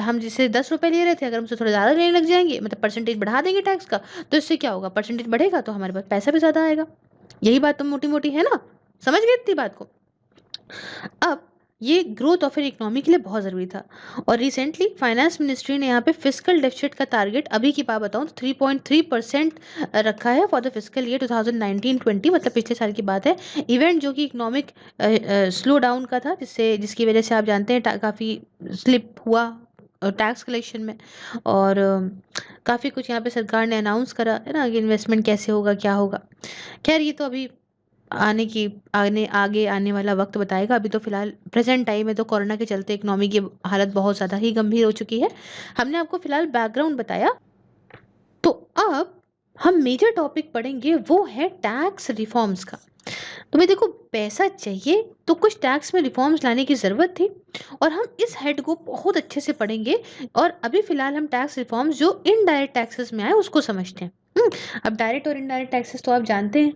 हम जिसे 10 रुपए ले रहे थे, अगर हमसे थोड़ा ज़्यादा लेने लग जाएंगे, मतलब परसेंटेज बढ़ा देंगे टैक्स का, तो इससे क्या होगा, परसेंटेज बढ़ेगा तो हमारे पास पैसा भी ज़्यादा आएगा। यही बात तो मोटी मोटी है ना, समझ गए इतनी बात को? अब ये ग्रोथ ऑफ एन इकोनॉमी के लिए बहुत ज़रूरी था, और रिसेंटली फाइनेंस मिनिस्ट्री ने यहाँ पे फिजिकल डेफिसिट का टारगेट अभी की बात बताऊँ तो 3.3% रखा है फॉर द फिजिकल ईयर 2019-20, मतलब पिछले साल की बात है। इवेंट जो कि इकोनॉमिक स्लो डाउन का था, जिसकी वजह से आप जानते हैं काफ़ी स्लिप हुआ टैक्स कलेक्शन में, और काफ़ी कुछ यहाँ पे सरकार ने अनाउंस करा, है ना, कि इन्वेस्टमेंट कैसे होगा, क्या होगा। खैर ये तो अभी आगे आने वाला वक्त बताएगा। अभी तो फिलहाल प्रेजेंट टाइम है, तो कोरोना के चलते इकोनॉमी की हालत बहुत ज़्यादा ही गंभीर हो चुकी है। हमने आपको फिलहाल बैकग्राउंड बताया, तो अब हम मेजर टॉपिक पढ़ेंगे, वो है टैक्स रिफॉर्म्स का। तो भाई देखो, पैसा चाहिए तो कुछ टैक्स में रिफॉर्म्स लाने की ज़रूरत थी, और हम इस हेड को बहुत अच्छे से पढ़ेंगे। और अभी फिलहाल हम टैक्स रिफॉर्म्स जो इनडायरेक्ट टैक्सेस में आए उसको समझते हैं। अब डायरेक्ट और इनडायरेक्ट टैक्सेस तो आप जानते हैं,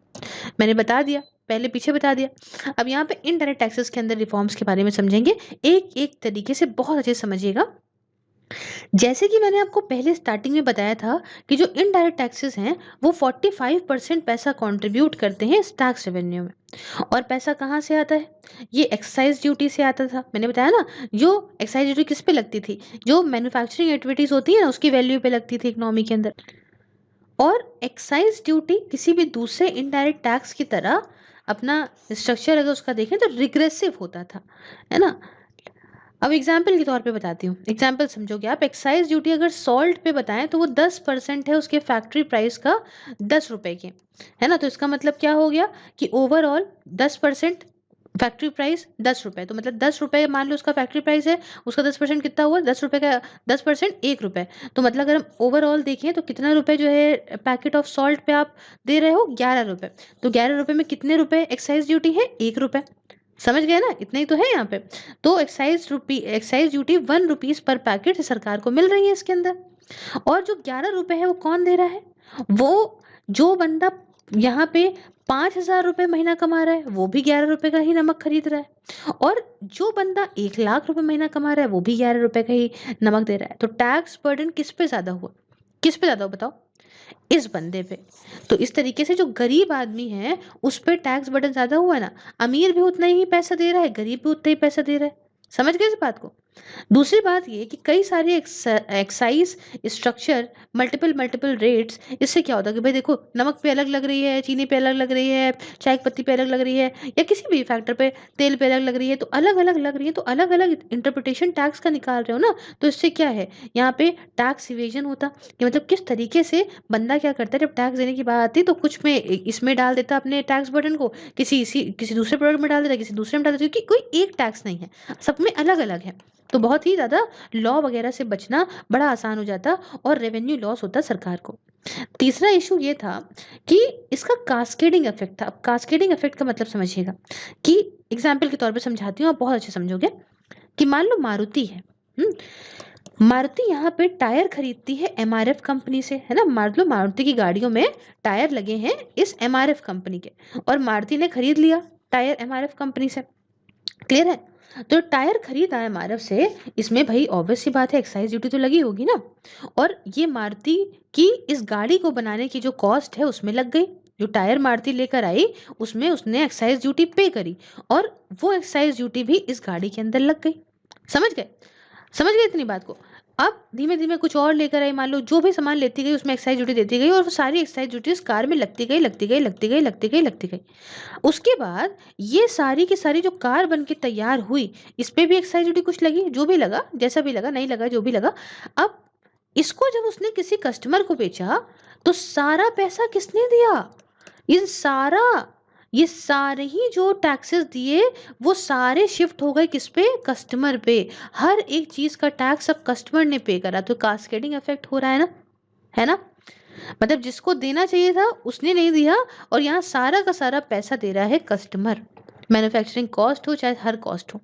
मैंने बता दिया, पहले पीछे बता दिया। अब यहाँ पे इनडायरेक्ट टैक्सेस के अंदर रिफॉर्म्स के बारे में समझेंगे, एक एक तरीके से बहुत अच्छे से समझिएगा। जैसे कि मैंने आपको पहले स्टार्टिंग में बताया था कि जो इनडायरेक्ट टैक्सेस हैं वो 45% पैसा कंट्रीब्यूट करते हैं इस टैक्स रेवेन्यू में। और पैसा कहाँ से आता है? ये एक्साइज ड्यूटी से आता था, मैंने बताया ना। जो एक्साइज ड्यूटी किस पे लगती थी? जो मैन्युफैक्चरिंग एक्टिविटीज होती है ना, उसकी वैल्यू पे लगती थी इकोनॉमी के अंदर। और एक्साइज ड्यूटी किसी भी दूसरे इनडायरेक्ट टैक्स की तरह अपना स्ट्रक्चर अगर उसका देखें तो रिग्रेसिव होता था, है ना। अब एग्जाम्पल के तौर पे बताती हूँ, एग्जाम्पल समझोगे आप। एक्साइज ड्यूटी अगर सॉल्ट पे बताएं तो वो 10% है उसके फैक्ट्री प्राइस का, 10 रुपए के, है ना। तो इसका मतलब क्या हो गया कि ओवरऑल 10% फैक्ट्री प्राइस 10 रुपए, तो मतलब 10 रुपए मान लो उसका फैक्ट्री प्राइस है, उसका 10% कितना हुआ? 10 रुपए का 10% 1 रुपए। तो मतलब अगर हम ओवरऑल देखें तो कितना रुपए जो है पैकेट ऑफ सॉल्ट पे आप दे रहे हो? 11 रुपए। तो 11 रुपए में कितने रुपए एक्साइज ड्यूटी है? 1 रुपए। समझ गए ना, इतना ही तो है यहाँ पे। तो excise duty 1 rupees per packet सरकार को मिल रही है इसके अंदर। और जो 11 रुपए है वो कौन दे रहा है? वो जो बंदा यहाँ पे 5,000 रुपये महीना कमा रहा है वो भी 11 रुपए का ही नमक खरीद रहा है, और जो बंदा 1 लाख रुपए महीना कमा रहा है वो भी 11 रुपए का ही नमक दे रहा है। तो टैक्स बर्डन किस पे ज्यादा हुआ? किस पे ज्यादा हो बताओ? इस बंदे पे। तो इस तरीके से जो गरीब आदमी है उस पे टैक्स बर्डन ज्यादा हुआ ना। अमीर भी उतना ही पैसा दे रहा है, गरीब भी उतना ही पैसा दे रहा है। समझ गए इस बात को? दूसरी बात ये कि कई सारे excise structure, multiple multiple rates, इससे क्या होता है कि भाई देखो, नमक पे अलग लग रही है, चीनी पे अलग लग रही है, चाय की पत्ती पे अलग लग रही है, या किसी भी फैक्टर पे तेल पे अलग लग रही है, तो अलग अलग लग रही है, तो अलग अलग इंटरप्रिटेशन टैक्स का निकाल रहे हो ना। तो इससे क्या है, यहाँ पे टैक्स इवेजन होता, कि मतलब किस तरीके से बंदा क्या करता है, जब टैक्स देने की बात आती है तो कुछ में इसमें डाल देता अपने टैक्स बर्डन को, किसी दूसरे प्रोडक्ट में डाल देता, किसी दूसरे में डाल देता, क्योंकि कोई एक टैक्स नहीं है, सब में अलग अलग है। तो बहुत ही ज़्यादा लॉ वगैरह से बचना बड़ा आसान हो जाता और रेवेन्यू लॉस होता सरकार को। तीसरा इशू ये था कि इसका कास्केडिंग इफेक्ट था। अब कास्केडिंग इफेक्ट का मतलब समझिएगा, कि एग्जाम्पल के तौर पे समझाती हूँ, आप बहुत अच्छे समझोगे। कि मान लो मारुति है, मारुति यहाँ पे टायर खरीदती है एमआरएफ कंपनी से, है ना। मान लो मारुति की गाड़ियों में टायर लगे हैं इस एमआरएफ कंपनी के, और मारुति ने खरीद लिया टायर एमआरएफ कंपनी से। क्लियर है? तो टायर खरीदा है एमआरएफ से, इसमें भाई ऑब्वियस सी बात है एक्साइज ड्यूटी तो लगी होगी ना। और ये मारुति की इस गाड़ी को बनाने की जो कॉस्ट है उसमें लग गई, जो टायर मारुति लेकर आई उसमें उसने एक्साइज ड्यूटी पे करी, और वो एक्साइज ड्यूटी भी इस गाड़ी के अंदर लग गई। समझ गए? समझ गए इतनी बात को? अब धीमे धीमे कुछ और लेकर आई, मान लो जो भी सामान लेती गई उसमें एक्साइज ड्यूटी देती गई, और वो सारी एक्साइज ड्यूटी इस कार में लगती गई, लगती गई, लगती गई, लगती गई, लगती गई। उसके बाद ये सारी की सारी जो कार बन के तैयार हुई, इस पे भी एक्साइज ड्यूटी कुछ लगी, जो भी लगा, जैसा भी लगा, नहीं लगा, जो भी लगा। अब इसको जब उसने किसी कस्टमर को बेचा, तो सारा पैसा किसने दिया? ये सारा, ये सारे ही जो टैक्सेस दिए वो सारे शिफ्ट हो गए किस पे? कस्टमर पे। हर एक चीज का टैक्स अब कस्टमर ने पे करा, तो कास्केडिंग इफेक्ट हो रहा है ना, है ना। मतलब जिसको देना चाहिए था उसने नहीं दिया, और यहाँ सारा का सारा पैसा दे रहा है कस्टमर। मैन्युफैक्चरिंग कॉस्ट हो चाहे हर कॉस्ट हो।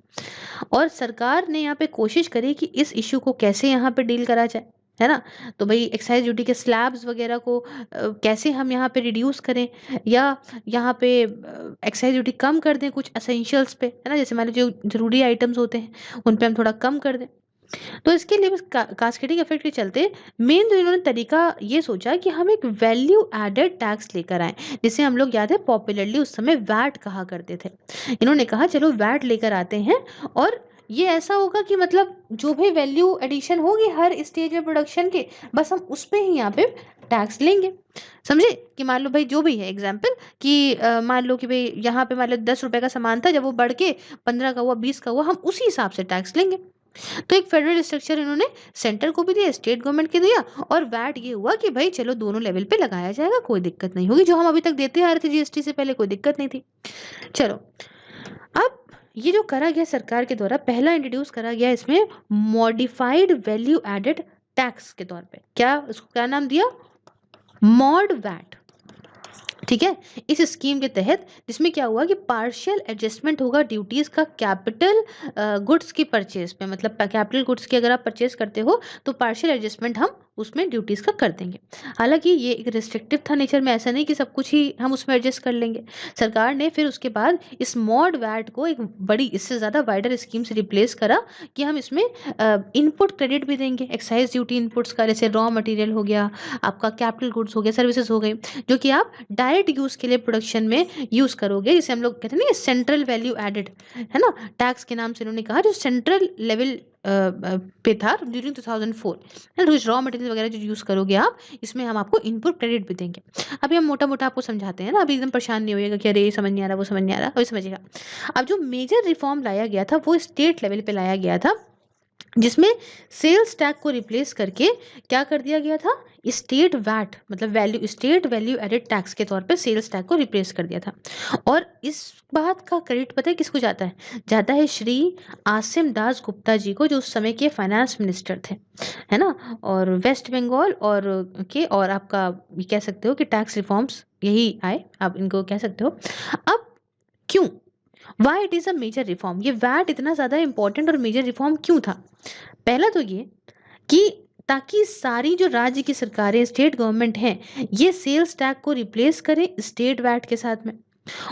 और सरकार ने यहाँ पे कोशिश करी कि इस इशू को कैसे यहाँ पे डील करा जाए, है ना। तो भाई एक्साइज ड्यूटी के स्लैब्स वगैरह को कैसे हम यहाँ पे रिड्यूस करें, या यहाँ पे एक्साइज ड्यूटी कम कर दें कुछ असेंशियल्स पे, है ना, जैसे मान लीजिए जो जरूरी आइटम्स होते हैं उन पे हम थोड़ा कम कर दें। तो इसके लिए बस कास्केडिंग इफेक्ट के चलते मेन जो इन्होंने तरीका ये सोचा कि हम एक वैल्यू एडेड टैक्स लेकर आए, जिसे हम लोग याद है पॉपुलरली उस समय वैट कहा करते थे। इन्होंने कहा चलो वैट लेकर आते हैं, और ये ऐसा होगा कि मतलब जो भी वैल्यू एडिशन होगी हर स्टेज में प्रोडक्शन के, बस हम उस पे ही यहाँ पे टैक्स लेंगे। समझे? कि मान लो भाई जो भी है एग्जाम्पल, कि मान लो कि भाई यहाँ पे मान लो 10 रुपए का सामान था, जब वो बढ़ के 15 का हुआ, 20 का हुआ, हम उसी हिसाब से टैक्स लेंगे। तो एक फेडरल स्ट्रक्चर इन्होंने सेंटर को भी दिया, स्टेट गवर्नमेंट के दिया, और वैट ये हुआ कि भाई चलो दोनों लेवल पे लगाया जाएगा, कोई दिक्कत नहीं होगी, जो हम अभी तक देते आ रहे थे जीएसटी से पहले कोई दिक्कत नहीं थी। चलो, अब ये जो करा गया सरकार के द्वारा, पहला इंट्रोड्यूस करा गया इसमें मॉडिफाइड वैल्यू एडेड टैक्स के तौर पे। क्या उसको क्या नाम दिया? Mod VAT. ठीक है। इस स्कीम के तहत जिसमें क्या हुआ कि पार्शियल एडजस्टमेंट होगा ड्यूटीज का कैपिटल गुड्स की परचेज पे, मतलब कैपिटल गुड्स की अगर आप परचेज करते हो तो पार्शियल एडजस्टमेंट हम उसमें ड्यूटीज का कर देंगे। हालांकि ये एक रिस्ट्रिक्टिव था नेचर में, ऐसा नहीं कि सब कुछ ही हम उसमें एडजस्ट कर लेंगे। सरकार ने फिर उसके बाद इस मॉड वैट को एक बड़ी, इससे ज़्यादा वाइडर स्कीम से रिप्लेस करा, कि हम इसमें इनपुट क्रेडिट भी देंगे, एक्साइज ड्यूटी इनपुट्स का, जैसे रॉ मटेरियल हो गया, आपका कैपिटल गुड्स हो गया, सर्विसेज हो गई, जो कि आप डायरेक्ट यूज़ के लिए प्रोडक्शन में यूज़ करोगे, जिसे हम लोग कहते हैं ना सेंट्रल वैल्यू एडेड, है ना, टैक्स के नाम से इन्होंने कहा, जो सेंट्रल लेवल पे था ड्यूरिंग 2004। तो रॉ मटेरियल वगैरह जो यूज़ करोगे आप, इसमें हम आपको इनपुट क्रेडिट भी देंगे। अभी हम मोटा मोटा आपको समझाते हैं ना, अभी एकदम परेशान नहीं होइएगा कि अरे ये समझ नहीं आ रहा, वो समझ नहीं आ रहा, अभी समझिएगा। अब जो मेजर रिफॉर्म लाया गया था वो स्टेट लेवल पे लाया गया था, जिसमें सेल्स टैक्स को रिप्लेस करके क्या कर दिया गया था? स्टेट वैट, मतलब value, state value added tax के तौर पे सेल्स टैक्स को रिप्लेस कर दिया था। और इस बात का क्रेडिट पता है किसको जाता है? जाता है श्री आसिम दास गुप्ता जी को, जो उस समय के फाइनेंस मिनिस्टर थे, है ना। और वेस्ट बंगाल और आपका ये कह सकते हो कि टैक्स रिफॉर्म्स यही आए, आप इनको कह सकते हो। अब क्यों, why it is a major reform, ये वैट इतना ज़्यादा इंपॉर्टेंट और मेजर रिफॉर्म क्यों था? पहला तो ये कि ताकि सारी जो राज्य की सरकारें, स्टेट गवर्नमेंट हैं, ये सेल्स टैक्स को रिप्लेस करें स्टेट वैट के साथ में।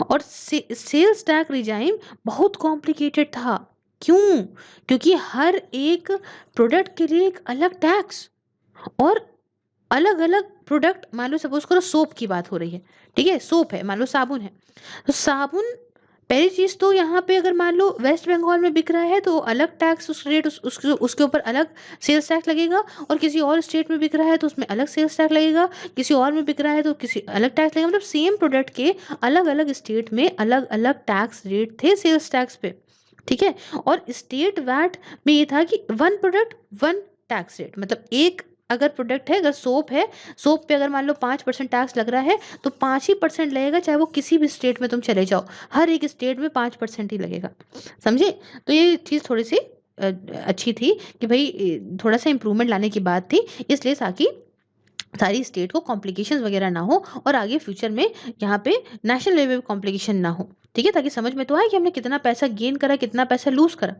और सेल्स टैक्स रिजाइम बहुत कॉम्प्लिकेटेड था। क्यों? क्योंकि हर एक प्रोडक्ट के लिए एक अलग टैक्स, और अलग अलग प्रोडक्ट, मान लो सपोज करो सोप की बात हो रही है, ठीक है, सोप है, मान लो साबुन है, तो साबुन पहली चीज तो यहाँ पे अगर मान लो वेस्ट बंगाल में बिक रहा है तो अलग टैक्स उस रेट उसके ऊपर अलग सेल्स टैक्स लगेगा, और किसी और स्टेट में बिक रहा है तो उसमें अलग सेल्स टैक्स लगेगा, किसी और में बिक रहा है तो किसी अलग टैक्स लगेगा, मतलब सेम प्रोडक्ट के अलग अलग स्टेट में अलग अलग टैक्स रेट थे सेल्स टैक्स पे, ठीक है। और स्टेट वैट में ये था कि one product one tax rate, मतलब एक अगर प्रोडक्ट है, अगर सोप है, सोप पे अगर मान लो 5% टैक्स लग रहा है तो 5 ही% लगेगा, चाहे वो किसी भी स्टेट में तुम चले जाओ, हर एक स्टेट में 5% ही लगेगा, समझे। तो ये चीज़ थोड़ी सी अच्छी थी कि भाई थोड़ा सा इम्प्रूवमेंट लाने की बात थी, इसलिए ताकि सारी स्टेट को कॉम्प्लिकेशंस वगैरह ना हो और आगे फ्यूचर में यहाँ पे नेशनल लेवल पे कॉम्प्लिकेशन ना हो, ठीक है, ताकि समझ में तो आए कि हमने कितना पैसा गेन करा, कितना पैसा लूज करा।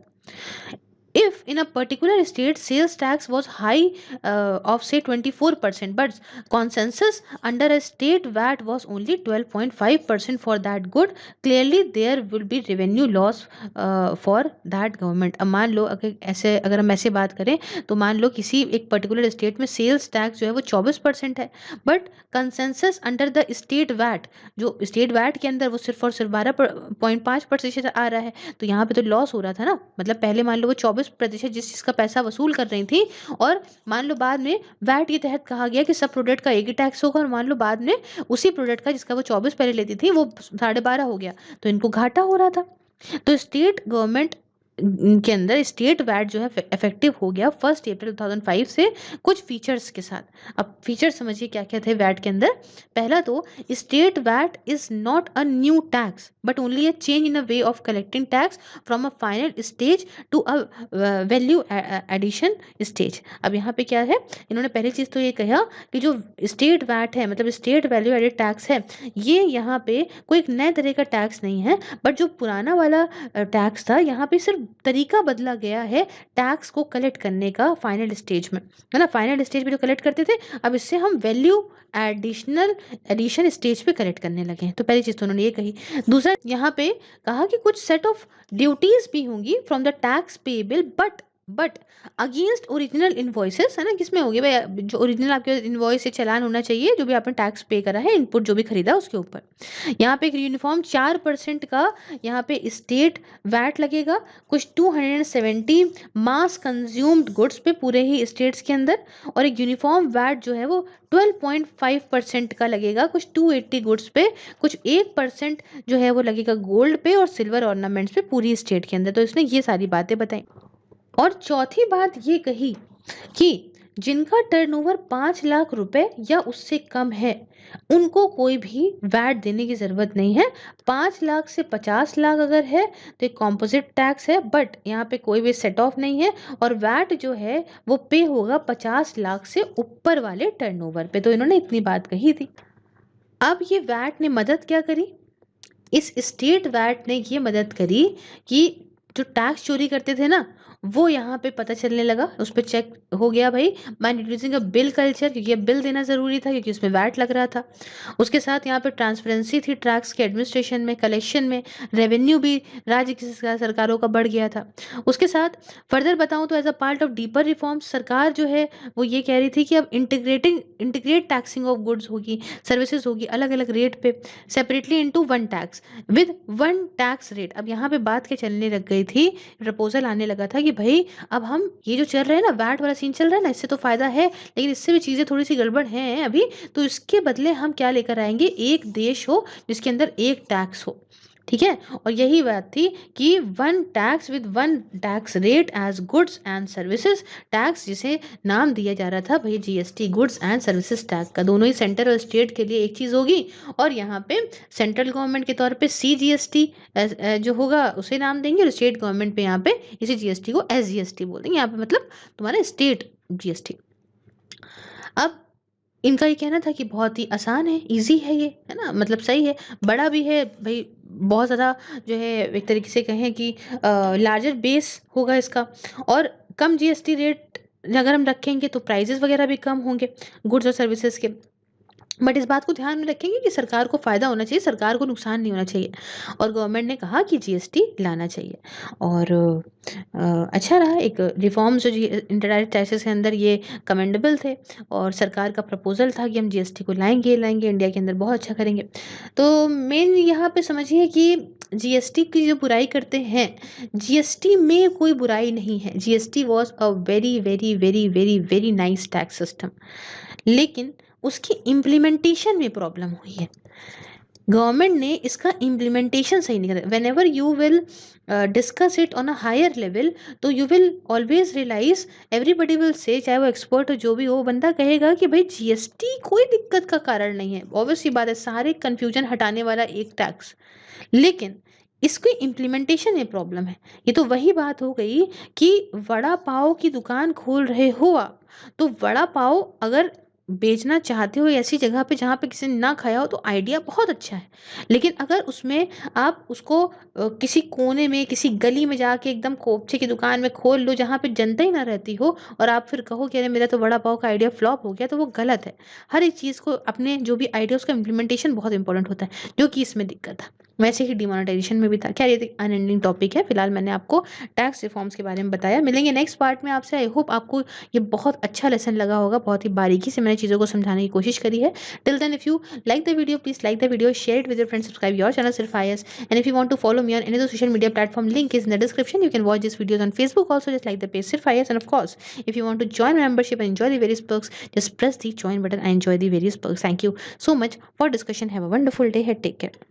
If in a particular state sales tax was high of say 24%, but consensus under a state VAT was only 12.5% for that good, clearly there will be revenue loss for that government। अब मान लो अगर हम ऐसे बात करें तो मान लो किसी एक पर्टिकुलर स्टेट में सेल्स टैक्स जो है वो 24% है, but consensus under the state VAT, जो स्टेट वैट के अंदर वो सिर्फ और सिर्फ 12.5% आ रहा है, तो यहाँ पे तो लॉस हो रहा था ना। मतलब पहले मान लो वो 24% जिस चीज़ का पैसा वसूल कर रही थी, और मान लो बाद में वैट के तहत कहा गया कि सब प्रोडक्ट का एक ही टैक्स होगा, और मान लो बाद में उसी प्रोडक्ट का जिसका वो 24 पहले लेती थी वो 12.5 हो गया, तो इनको घाटा हो रहा था। तो स्टेट गवर्नमेंट के अंदर स्टेट वैट जो है इफेक्टिव हो गया 1 अप्रैल 2005 से, कुछ फीचर्स के साथ। अब फीचर समझिए क्या क्या थे वैट के अंदर। पहला तो state VAT is not a new tax but only a change in a way of collecting tax from a final stage to a value addition stage. अब यहाँ पे क्या है, इन्होंने पहली चीज़ तो ये कहा कि जो स्टेट वैट है, मतलब स्टेट वैल्यू एडेड टैक्स है, ये यहाँ पे कोई एक नए तरह का टैक्स नहीं है, बट जो पुराना वाला टैक्स था यहाँ पे सिर्फ तरीका बदला गया है टैक्स को कलेक्ट करने का फाइनल स्टेज में, है ना। फाइनल स्टेज पे जो कलेक्ट करते थे, अब इससे हम वैल्यू एडिशन स्टेज पे कलेक्ट करने लगे हैं। तो पहली चीज तो उन्होंने ये कही। दूसरा यहाँ पे कहा कि कुछ सेट ऑफ ड्यूटीज भी होंगी from the tax payable but against original invoices, है ना, किसमें होगी भाई, जो ओरिजिनल आपके इनवॉइस से चालान होना चाहिए जो भी आपने टैक्स पे करा है, इनपुट जो भी खरीदा उसके ऊपर। यहाँ पे एक यूनिफॉर्म 4% का यहाँ पे स्टेट वैट लगेगा, कुछ 270 मास कंज्यूम्ड गुड्स पे पूरे ही स्टेट्स के अंदर, और एक यूनिफॉर्म वैट जो है वो 12.5% का लगेगा कुछ 280 गुड्स पे, कुछ 1% जो है वो लगेगा गोल्ड पे और सिल्वर ऑर्नामेंट्स पे पूरी स्टेट के अंदर। तो इसने ये सारी बातें बताई। और चौथी बात ये कही कि जिनका टर्नओवर 5 लाख रुपए या उससे कम है उनको कोई भी वैट देने की ज़रूरत नहीं है। 5 लाख से 50 लाख अगर है तो एक कॉम्पोजिट टैक्स है, बट यहाँ पे कोई भी सेट ऑफ नहीं है, और वैट जो है वो पे होगा 50 लाख से ऊपर वाले टर्नओवर पे। तो इन्होंने इतनी बात कही थी। अब ये वैट ने मदद क्या करी, इस स्टेट वैट ने ये मदद करी कि जो टैक्स चोरी करते थे ना, वो यहाँ पे पता चलने लगा, उस पर चेक हो गया भाई by introducing a bill culture, क्योंकि ये बिल देना ज़रूरी था क्योंकि उसमें वैट लग रहा था। उसके साथ यहाँ पे ट्रांसपेरेंसी थी टैक्स के एडमिनिस्ट्रेशन में, कलेक्शन में, रेवेन्यू भी राज्य की सरकारों का बढ़ गया था। उसके साथ फर्दर बताऊँ तो as a part of deeper reforms सरकार जो है वो ये कह रही थी कि अब इंटीग्रेट टैक्सिंग ऑफ गुड्स होगी, सर्विसेज होगी अलग अलग रेट पे, separately into one tax with one tax rate. अब यहाँ पे बात क्या चलने लग गई थी, प्रपोजल आने लगा था कि भाई अब हम ये जो चल रहा है ना वैट वाला सीन चल रहा है ना, इससे तो फायदा है लेकिन इससे भी चीज़ें थोड़ी सी गड़बड़ हैं अभी, तो इसके बदले हम क्या लेकर आएंगे, एक देश हो जिसके अंदर एक टैक्स हो, ठीक है। और यही बात थी कि one tax with one tax rate as goods and services tax, जिसे नाम दिया जा रहा था भाई GST, goods and services tax का। दोनों ही सेंटर और स्टेट के लिए एक चीज़ होगी, और यहाँ पे सेंट्रल गवर्नमेंट के तौर पे सीजीएसटी जो होगा उसे नाम देंगे, और स्टेट गवर्नमेंट पे यहाँ पे इसी जीएसटी को एसजीएसटी बोल देंगे, यहाँ पे मतलब तुम्हारा स्टेट जीएसटी। अब इनका ये कहना था कि बहुत ही आसान है, इजी है ये, है ना, मतलब सही है, बड़ा भी है भाई, बहुत ज़्यादा जो है एक तरीके से कहें कि लार्जर बेस होगा इसका, और कम जीएसटी रेट अगर हम रखेंगे तो प्राइजेस वगैरह भी कम होंगे गुड्स और सर्विसेज के। बट इस बात को ध्यान में रखेंगे कि सरकार को फ़ायदा होना चाहिए, सरकार को नुकसान नहीं होना चाहिए। और गवर्नमेंट ने कहा कि जीएसटी लाना चाहिए। और अच्छा रहा, एक रिफॉर्म्स जो जी इनडायरेक्ट टैक्सेस के अंदर ये कमेंडेबल थे। और सरकार का प्रपोजल था कि हम जीएसटी को लाएंगे इंडिया के अंदर, बहुत अच्छा करेंगे। तो मेन यहाँ पे समझिए कि जीएसटी की जो बुराई करते हैं, जीएसटी में कोई बुराई नहीं है। GST was a very very very very very nice tax system, लेकिन उसकी इम्प्लीमेंटेशन में प्रॉब्लम हुई है। गवर्नमेंट ने इसका इम्प्लीमेंटेशन सही नहीं करा। Whenever you will discuss it on a higher level, तो you will always realize, everybody will say, चाहे वो एक्सपर्ट हो जो भी हो, वो बंदा कहेगा कि भाई जीएसटी कोई दिक्कत का कारण नहीं है। ऑब्वियस सी बात है, सारे कन्फ्यूजन हटाने वाला एक टैक्स। लेकिन इसकी इम्प्लीमेंटेशन में प्रॉब्लम है। ये तो वही बात हो गई कि वड़ा पाव की दुकान खोल रहे हो आप, तो वड़ा पाव अगर बेचना चाहते हो ऐसी जगह पे जहाँ पे किसी ने ना खाया हो, तो आइडिया बहुत अच्छा है। लेकिन अगर उसमें आप उसको किसी कोने में, किसी गली में जाके एकदम खोपचे की दुकान में खोल लो जहाँ पे जनता ही ना रहती हो, और आप फिर कहो कि अरे मेरा तो वड़ा पाव का आइडिया फ्लॉप हो गया, तो वो गलत है। हर एक चीज़ को, अपने जो भी आइडिया, उसका इम्प्लीमेंटेशन बहुत इंपॉर्टेंट होता है, जो कि इसमें दिक्कत था। वैसे ही डिमोनेटाइजेशन में भी था। क्या ये अनएंडिंग टॉपिक है। फिलहाल मैंने आपको टैक्स रिफॉर्म्स के बारे में बताया। मिलेंगे नेक्स्ट पार्ट में आपसे। आई होप आपको ये बहुत अच्छा लेसन लगा होगा। बहुत ही बारीकी से मैंने चीज़ों को समझाने की कोशिश करी है। Till then, if you like the video, please like the video, share it with your friends, subscribe your channel Sirf IAS, and if you want to follow me on any other social media platform, link is in the description. You can watch these videos on Facebook also, just like the page Sirf IAS. And of course, if you want to join my membership and enjoy the various perks, just press the join button and enjoy the various perks. Thank you so much for discussion. Have a wonderful day ahead. Take care.